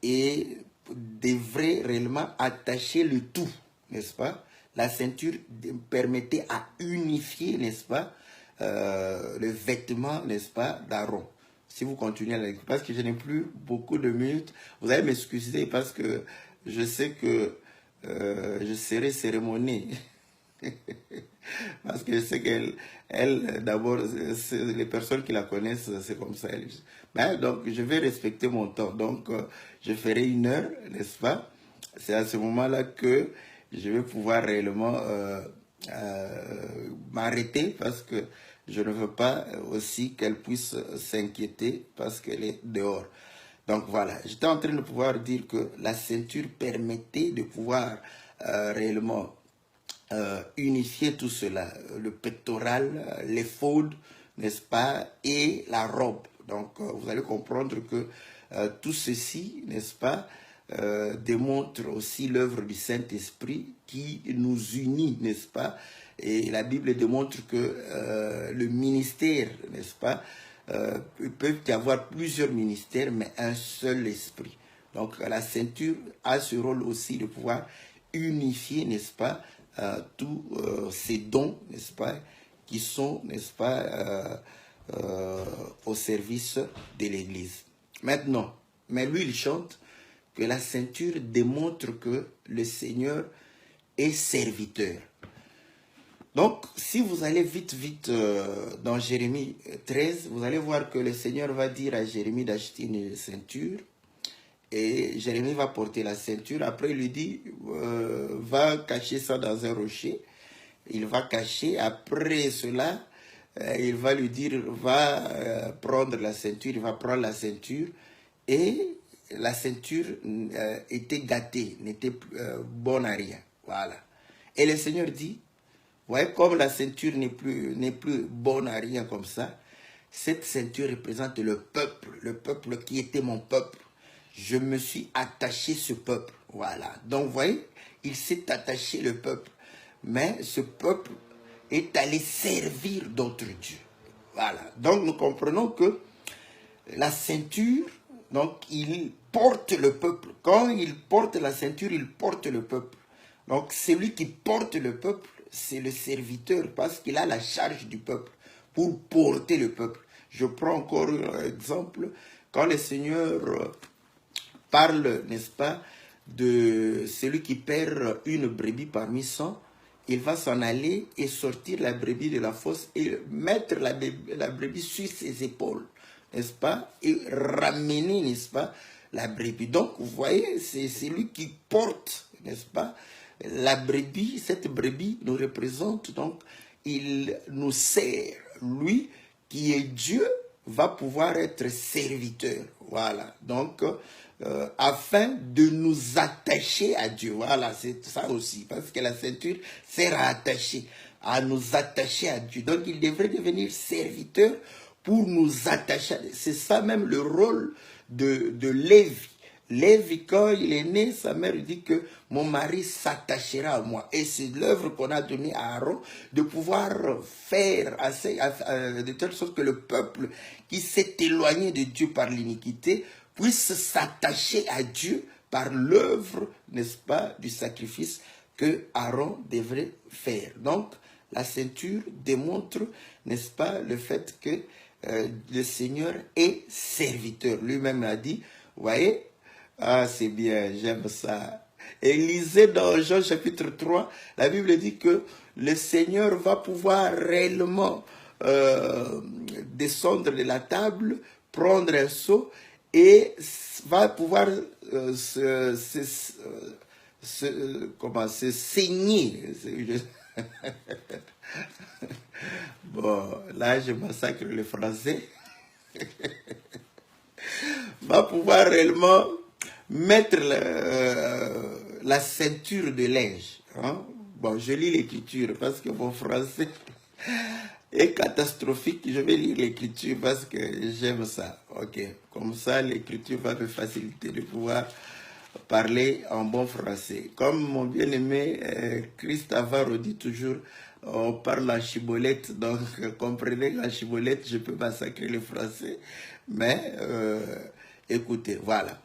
et devrait réellement attacher le tout, n'est-ce pas. La ceinture permettait à unifier, n'est-ce pas, le vêtement, n'est-ce pas, d'Aaron. Si vous continuez à la lecture, parce que je n'ai plus beaucoup de minutes, vous allez m'excuser parce que je sais que je serai cérémonié. Parce que je sais qu'elle, d'abord, les personnes qui la connaissent, c'est comme ça. Ben, donc, je vais respecter mon temps. Donc, je ferai 1 heure, n'est-ce pas? C'est à ce moment-là que je vais pouvoir réellement m'arrêter parce que je ne veux pas aussi qu'elle puisse s'inquiéter parce qu'elle est dehors. Donc voilà, j'étais en train de pouvoir dire que la ceinture permettait de pouvoir réellement unifier tout cela, le pectoral, l'éphod, n'est-ce pas, et la robe. Donc vous allez comprendre que tout ceci, n'est-ce pas, démontre aussi l'œuvre du Saint-Esprit qui nous unit, n'est-ce pas. Et la Bible démontre que le ministère, n'est-ce pas, il peut y avoir plusieurs ministères, mais un seul esprit. Donc la ceinture a ce rôle aussi de pouvoir unifier, n'est-ce pas, tous ces dons, n'est-ce pas, qui sont, n'est-ce pas, au service de l'Église. Maintenant, mais lui, il chante que la ceinture démontre que le Seigneur est serviteur. Donc, si vous allez vite dans Jérémie 13, vous allez voir que le Seigneur va dire à Jérémie d'acheter une ceinture. Et Jérémie va porter la ceinture. Après, il lui dit, va cacher ça dans un rocher. Il va cacher. Après cela, il va lui dire, va prendre la ceinture. Il va prendre la ceinture. Et la ceinture était gâtée, n'était bonne à rien. Voilà. Et le Seigneur dit, voyez, comme la ceinture n'est plus bonne à rien comme ça, cette ceinture représente le peuple qui était mon peuple. Je me suis attaché ce peuple. Voilà. Donc, vous voyez, il s'est attaché le peuple. Mais ce peuple est allé servir d'autres dieux. Voilà. Donc, nous comprenons que la ceinture, donc, il porte le peuple. Quand il porte la ceinture, il porte le peuple. Donc, celui qui porte le peuple, c'est le serviteur parce qu'il a la charge du peuple pour porter le peuple. Je prends encore un exemple. Quand le Seigneur parle, n'est-ce pas, de celui qui perd une brebis parmi 100, il va s'en aller et sortir la brebis de la fosse et mettre la brebis sur ses épaules, n'est-ce pas, et ramener, n'est-ce pas, la brebis. Donc, vous voyez, c'est celui qui porte, n'est-ce pas, la brebis. Cette brebis nous représente, donc, il nous sert. Lui, qui est Dieu, va pouvoir être serviteur. Voilà. Donc, afin de nous attacher à Dieu. Voilà, c'est ça aussi. Parce que la ceinture sert à attacher, à nous attacher à Dieu. Donc, il devrait devenir serviteur pour nous attacher. C'est ça même le rôle de Lévi. Lévi, quand il est né, sa mère lui dit que mon mari s'attachera à moi. Et c'est l'œuvre qu'on a donnée à Aaron de pouvoir faire de telle sorte que le peuple qui s'est éloigné de Dieu par l'iniquité puisse s'attacher à Dieu par l'œuvre, n'est-ce pas, du sacrifice que Aaron devrait faire. Donc, la ceinture démontre, n'est-ce pas, le fait que le Seigneur est serviteur. Lui-même a dit, vous voyez, ah, c'est bien, j'aime ça. Et lisez dans Jean chapitre 3, la Bible dit que le Seigneur va pouvoir réellement descendre de la table, prendre un seau et va pouvoir se saigner. Bon, là, je massacre le français. Va pouvoir réellement mettre la ceinture de linge. Hein? Bon, je lis l'écriture parce que mon français est catastrophique. Je vais lire l'écriture parce que j'aime ça. Ok, comme ça, l'écriture va me faciliter de pouvoir parler en bon français. Comme mon bien-aimé Christ Avaro dit toujours, on parle en chibolette, donc comprenez qu'en chibolette, je peux massacrer le français. Mais écoutez, voilà.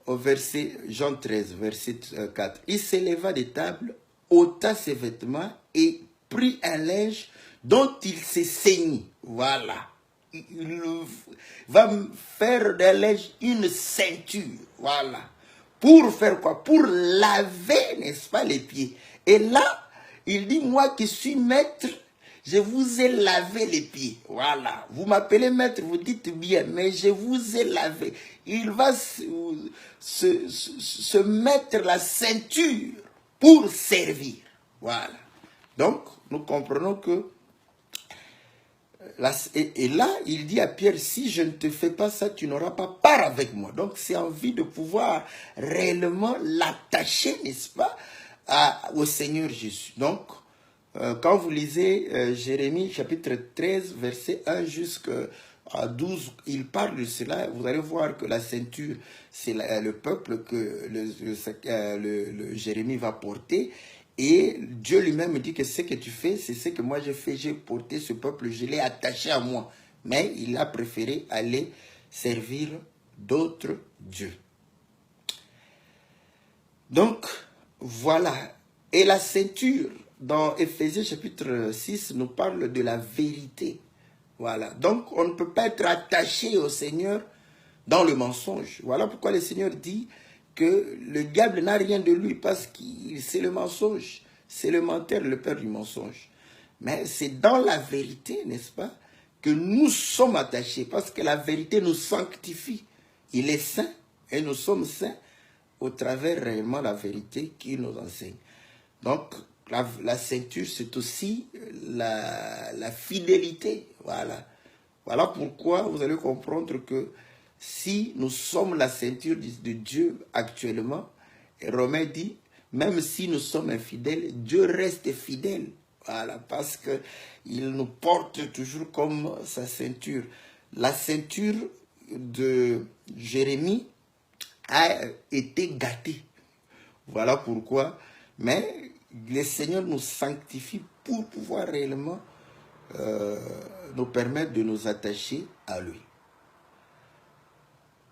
Au verset, Jean 13, verset 4. Il s'éleva des tables, ôta ses vêtements et prit un linge dont il s'est saigné. Voilà. Il va faire d'un linge une ceinture. Voilà. Pour faire quoi? Pour laver, n'est-ce pas, les pieds. Et là, il dit, moi qui suis maître, je vous ai lavé les pieds. Voilà. Vous m'appelez maître, vous dites bien, mais je vous ai lavé. Il va se mettre la ceinture pour servir. Voilà. Donc, nous comprenons que Et là, il dit à Pierre, si je ne te fais pas ça, tu n'auras pas part avec moi. Donc, c'est envie de pouvoir réellement l'attacher, n'est-ce pas, au Seigneur Jésus. Donc, quand vous lisez Jérémie chapitre 13, verset 1 jusqu'à 12, il parle de cela. Vous allez voir que la ceinture, c'est le peuple que le Jérémie va porter. Et Dieu lui-même dit que ce que tu fais, c'est ce que moi j'ai fait. J'ai porté ce peuple, je l'ai attaché à moi. Mais il a préféré aller servir d'autres dieux. Donc, voilà. Et la ceinture, dans Éphésiens chapitre 6, nous parle de la vérité. Voilà. Donc, on ne peut pas être attaché au Seigneur dans le mensonge. Voilà pourquoi le Seigneur dit que le diable n'a rien de lui parce que c'est le mensonge. C'est le menteur, le père du mensonge. Mais c'est dans la vérité, n'est-ce pas, que nous sommes attachés parce que la vérité nous sanctifie. Il est saint et nous sommes saints au travers réellement de la vérité qu'il nous enseigne. Donc, la ceinture, c'est aussi la fidélité. Voilà. Voilà pourquoi vous allez comprendre que si nous sommes la ceinture de Dieu actuellement, et Romain dit, même si nous sommes infidèles, Dieu reste fidèle. Voilà, parce qu'il nous porte toujours comme sa ceinture. La ceinture de Jérémie a été gâtée. Voilà pourquoi. Mais le Seigneur nous sanctifie pour pouvoir réellement nous permettre de nous attacher à lui.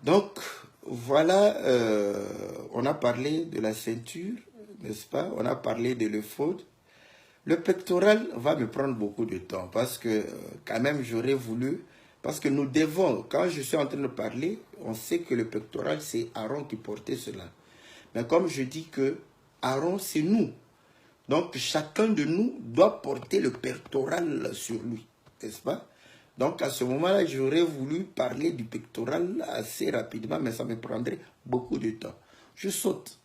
Donc, voilà, on a parlé de la ceinture, n'est-ce pas? On a parlé de l'éphod. Le pectoral va me prendre beaucoup de temps parce que quand même j'aurais voulu, parce que nous devons, quand je suis en train de parler, on sait que le pectoral c'est Aaron qui portait cela. Mais comme je dis que Aaron c'est nous, donc chacun de nous doit porter le pectoral sur lui, n'est-ce pas? Donc à ce moment-là, j'aurais voulu parler du pectoral assez rapidement, mais ça me prendrait beaucoup de temps. Je saute,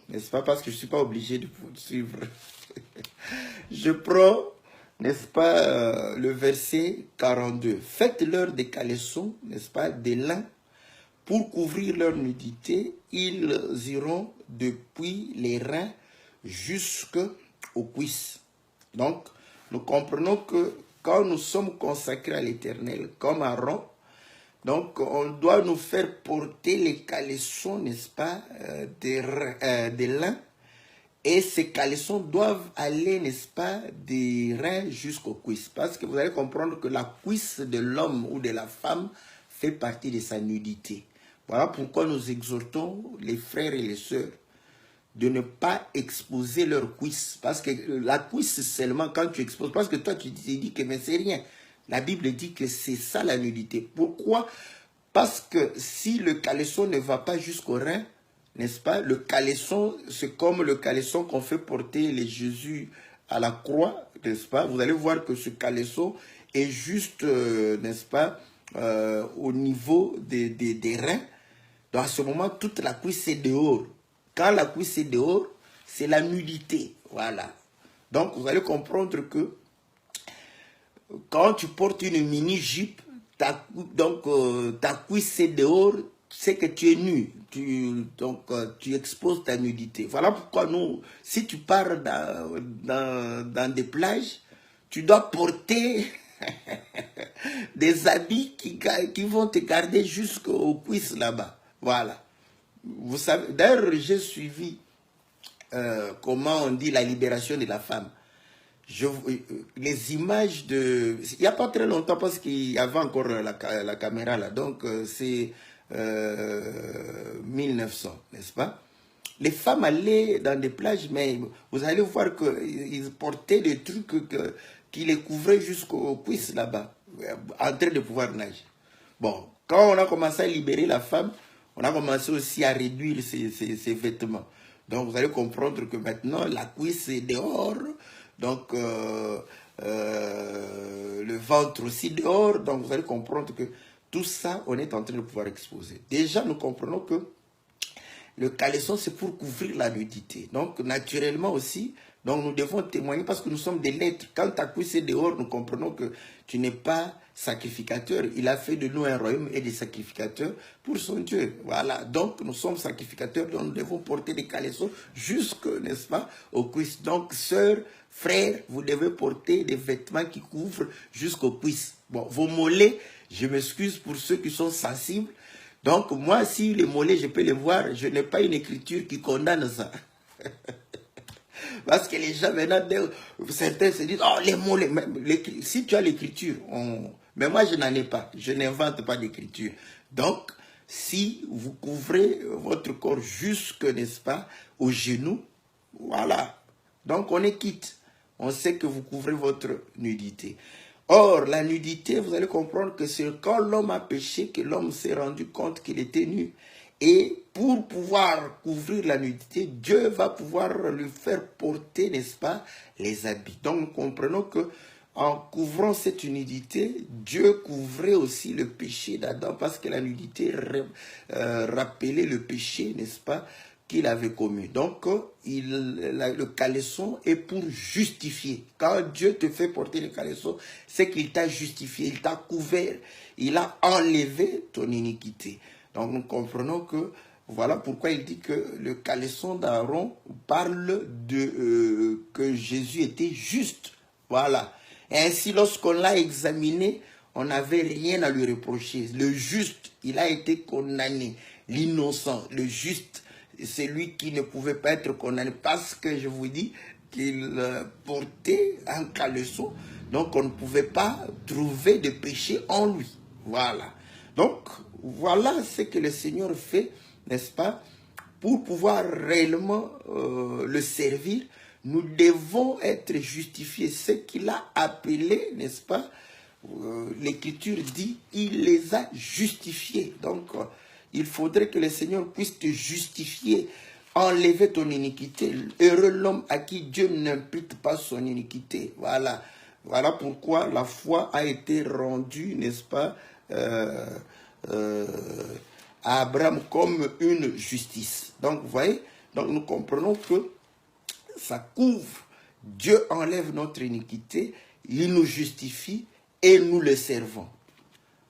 n'est-ce pas? Parce que je ne suis pas obligé de poursuivre. Je prends, n'est-ce pas, le verset 42. Faites-leur des caleçons, n'est-ce pas, des lins, pour couvrir leur nudité. Ils iront depuis les reins jusqu'aux cuisses. Donc, nous comprenons que quand nous sommes consacrés à l'Éternel, comme Aaron, donc on doit nous faire porter les caleçons, n'est-ce pas, des lins. Et ces caleçons doivent aller, n'est-ce pas, des reins jusqu'aux cuisses. Parce que vous allez comprendre que la cuisse de l'homme ou de la femme fait partie de sa nudité. Voilà pourquoi nous exhortons les frères et les sœurs de ne pas exposer leurs cuisses. Parce que la cuisse, c'est seulement quand tu exposes. Parce que toi, tu te dis que mais c'est rien. La Bible dit que c'est ça la nudité. Pourquoi? Parce que si le caleçon ne va pas jusqu'au rein, n'est-ce pas? Le caleçon, c'est comme le caleçon qu'on fait porter les Jésus à la croix, n'est-ce pas? Vous allez voir que ce caleçon est juste, n'est-ce pas, au niveau des reins. Donc à ce moment, toute la cuisse est dehors. Quand la cuisse est dehors, c'est la nudité. Voilà. Donc vous allez comprendre que quand tu portes une mini-jupe, ta cuisse est dehors, c'est que tu es nu. Tu exposes ta nudité. Voilà pourquoi nous, si tu pars dans des plages, tu dois porter des habits qui vont te garder jusqu'aux cuisses là-bas. Voilà. Vous savez, d'ailleurs, j'ai suivi comment on dit la libération de la femme. Les images de... Il n'y a pas très longtemps parce qu'il y avait encore la caméra là. Donc, c'est 1900, n'est-ce pas? Les femmes allaient dans des plages, mais vous allez voir qu'ils portaient des trucs qui les couvraient jusqu'aux cuisses là-bas, en train de pouvoir nager. Bon, quand on a commencé à libérer la femme, on a commencé aussi à réduire ses vêtements. Donc, vous allez comprendre que maintenant, la cuisse est dehors. Donc, le ventre aussi dehors. Donc, vous allez comprendre que tout ça, on est en train de pouvoir exposer. Déjà, nous comprenons que le caleçon, c'est pour couvrir la nudité. Donc, naturellement aussi, Donc nous devons témoigner parce que nous sommes des lettres. Quand ta cuisse est dehors, nous comprenons que tu n'es pas sacrificateur. Il a fait de nous un royaume et des sacrificateurs pour son Dieu. Voilà. Donc nous sommes sacrificateurs, donc nous devons porter des caleçons jusque, n'est-ce pas, aux cuisses. Donc sœurs, frères, vous devez porter des vêtements qui couvrent jusqu'aux cuisses. Bon, vos mollets, je m'excuse pour ceux qui sont sensibles. Donc moi, si les mollets, je peux les voir, je n'ai pas une écriture qui condamne ça. Parce que les gens maintenant, certains se disent, oh les mollets, si tu as l'écriture, mais moi je n'en ai pas, je n'invente pas d'écriture. Donc, si vous couvrez votre corps jusque, n'est-ce pas, aux genoux, voilà. Donc on est quitte. On sait que vous couvrez votre nudité. Or, la nudité, vous allez comprendre que c'est quand l'homme a péché que l'homme s'est rendu compte qu'il était nu. Et pour pouvoir couvrir la nudité, Dieu va pouvoir lui faire porter, n'est-ce pas, les habits. Donc, nous comprenons que en couvrant cette nudité, Dieu couvrait aussi le péché d'Adam parce que la nudité rappelait le péché, n'est-ce pas, qu'il avait commis. Donc, le caleçon est pour justifier. Quand Dieu te fait porter le caleçon, c'est qu'il t'a justifié, il t'a couvert, il a enlevé ton iniquité. Donc, nous comprenons que, voilà pourquoi il dit que le caleçon d'Aaron parle de que Jésus était juste. Voilà. Et ainsi, lorsqu'on l'a examiné, on n'avait rien à lui reprocher. Le juste, il a été condamné. L'innocent, le juste, c'est lui qui ne pouvait pas être condamné parce que je vous dis qu'il portait un caleçon. Donc, on ne pouvait pas trouver de péché en lui. Voilà. Donc, voilà ce que le Seigneur fait, n'est-ce pas? Pour pouvoir réellement le servir, nous devons être justifiés. Ce qu'il a appelé, n'est-ce pas? L'Écriture dit, il les a justifiés. Donc, il faudrait que le Seigneur puisse te justifier, enlever ton iniquité. Heureux l'homme à qui Dieu n'impute pas son iniquité. Voilà. Voilà pourquoi la foi a été rendue, n'est-ce pas, à Abraham comme une justice. Donc, vous voyez, donc nous comprenons que ça couvre. Dieu enlève notre iniquité, il nous justifie et nous le servons.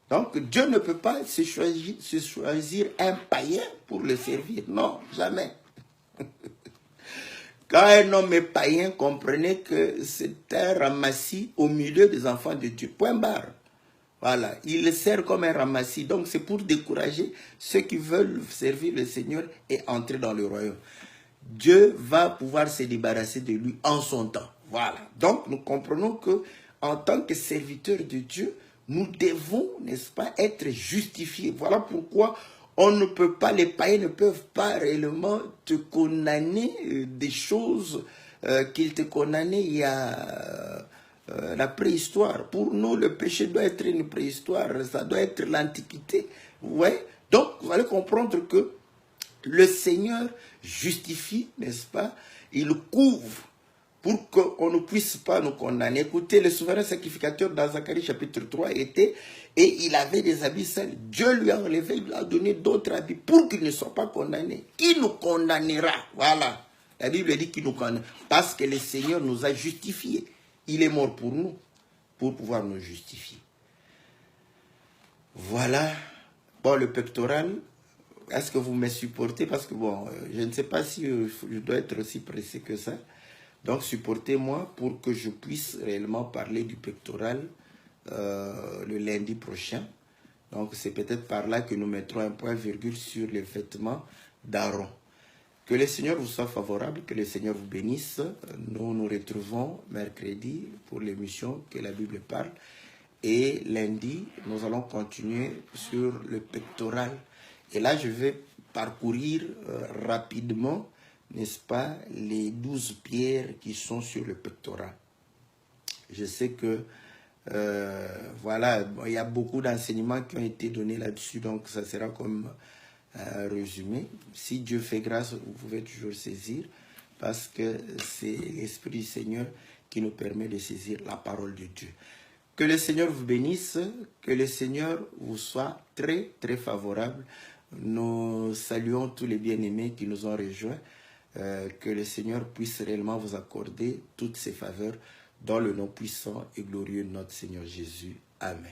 Donc, Dieu ne peut pas se choisir un païen pour le servir. Non, jamais. Quand un homme est païen, comprenez que c'est un ramassis au milieu des enfants de Dieu. Point barre. Voilà, il le sert comme un ramassis. Donc, c'est pour décourager ceux qui veulent servir le Seigneur et entrer dans le royaume. Dieu va pouvoir se débarrasser de lui en son temps. Voilà. Donc, nous comprenons que en tant que serviteurs de Dieu, nous devons, n'est-ce pas, être justifiés. Voilà pourquoi on ne peut pas, les païens ne peuvent pas réellement te condamner des choses qu'ils te condamnaient il y a la préhistoire. Pour nous, le péché doit être une préhistoire, ça doit être l'Antiquité. Ouais. Donc, vous allez comprendre que le Seigneur justifie, n'est-ce pas? Il couvre pour qu'on ne puisse pas nous condamner. Écoutez, le souverain sacrificateur dans Zacharie chapitre 3 était, et il avait des habits sales. Dieu lui a enlevé, il lui a donné d'autres habits pour qu'il ne soit pas condamné. Qui nous condamnera? Voilà. La Bible dit qu'il nous condamne. Parce que le Seigneur nous a justifiés. Il est mort pour nous, pour pouvoir nous justifier. Voilà. Bon, le pectoral, est-ce que vous me supportez? Parce que bon, je ne sais pas si je dois être aussi pressé que ça. Donc, supportez-moi pour que je puisse réellement parler du pectoral le lundi prochain. Donc, c'est peut-être par là que nous mettrons un point-virgule sur les vêtements d'Aaron. Que le Seigneur vous soit favorable, que le Seigneur vous bénisse. Nous nous retrouvons mercredi pour l'émission que la Bible parle. Et lundi, nous allons continuer sur le pectoral. Et là, je vais parcourir rapidement, n'est-ce pas, les 12 pierres qui sont sur le pectoral. Je sais que, voilà, il y a beaucoup d'enseignements qui ont été donnés là-dessus, donc ça sera comme résumé. Si Dieu fait grâce, vous pouvez toujours saisir, parce que c'est l'Esprit du Seigneur qui nous permet de saisir la parole de Dieu. Que le Seigneur vous bénisse, que le Seigneur vous soit très, très favorable. Nous saluons tous les bien-aimés qui nous ont rejoints. Que le Seigneur puisse réellement vous accorder toutes ses faveurs dans le nom puissant et glorieux de notre Seigneur Jésus. Amen.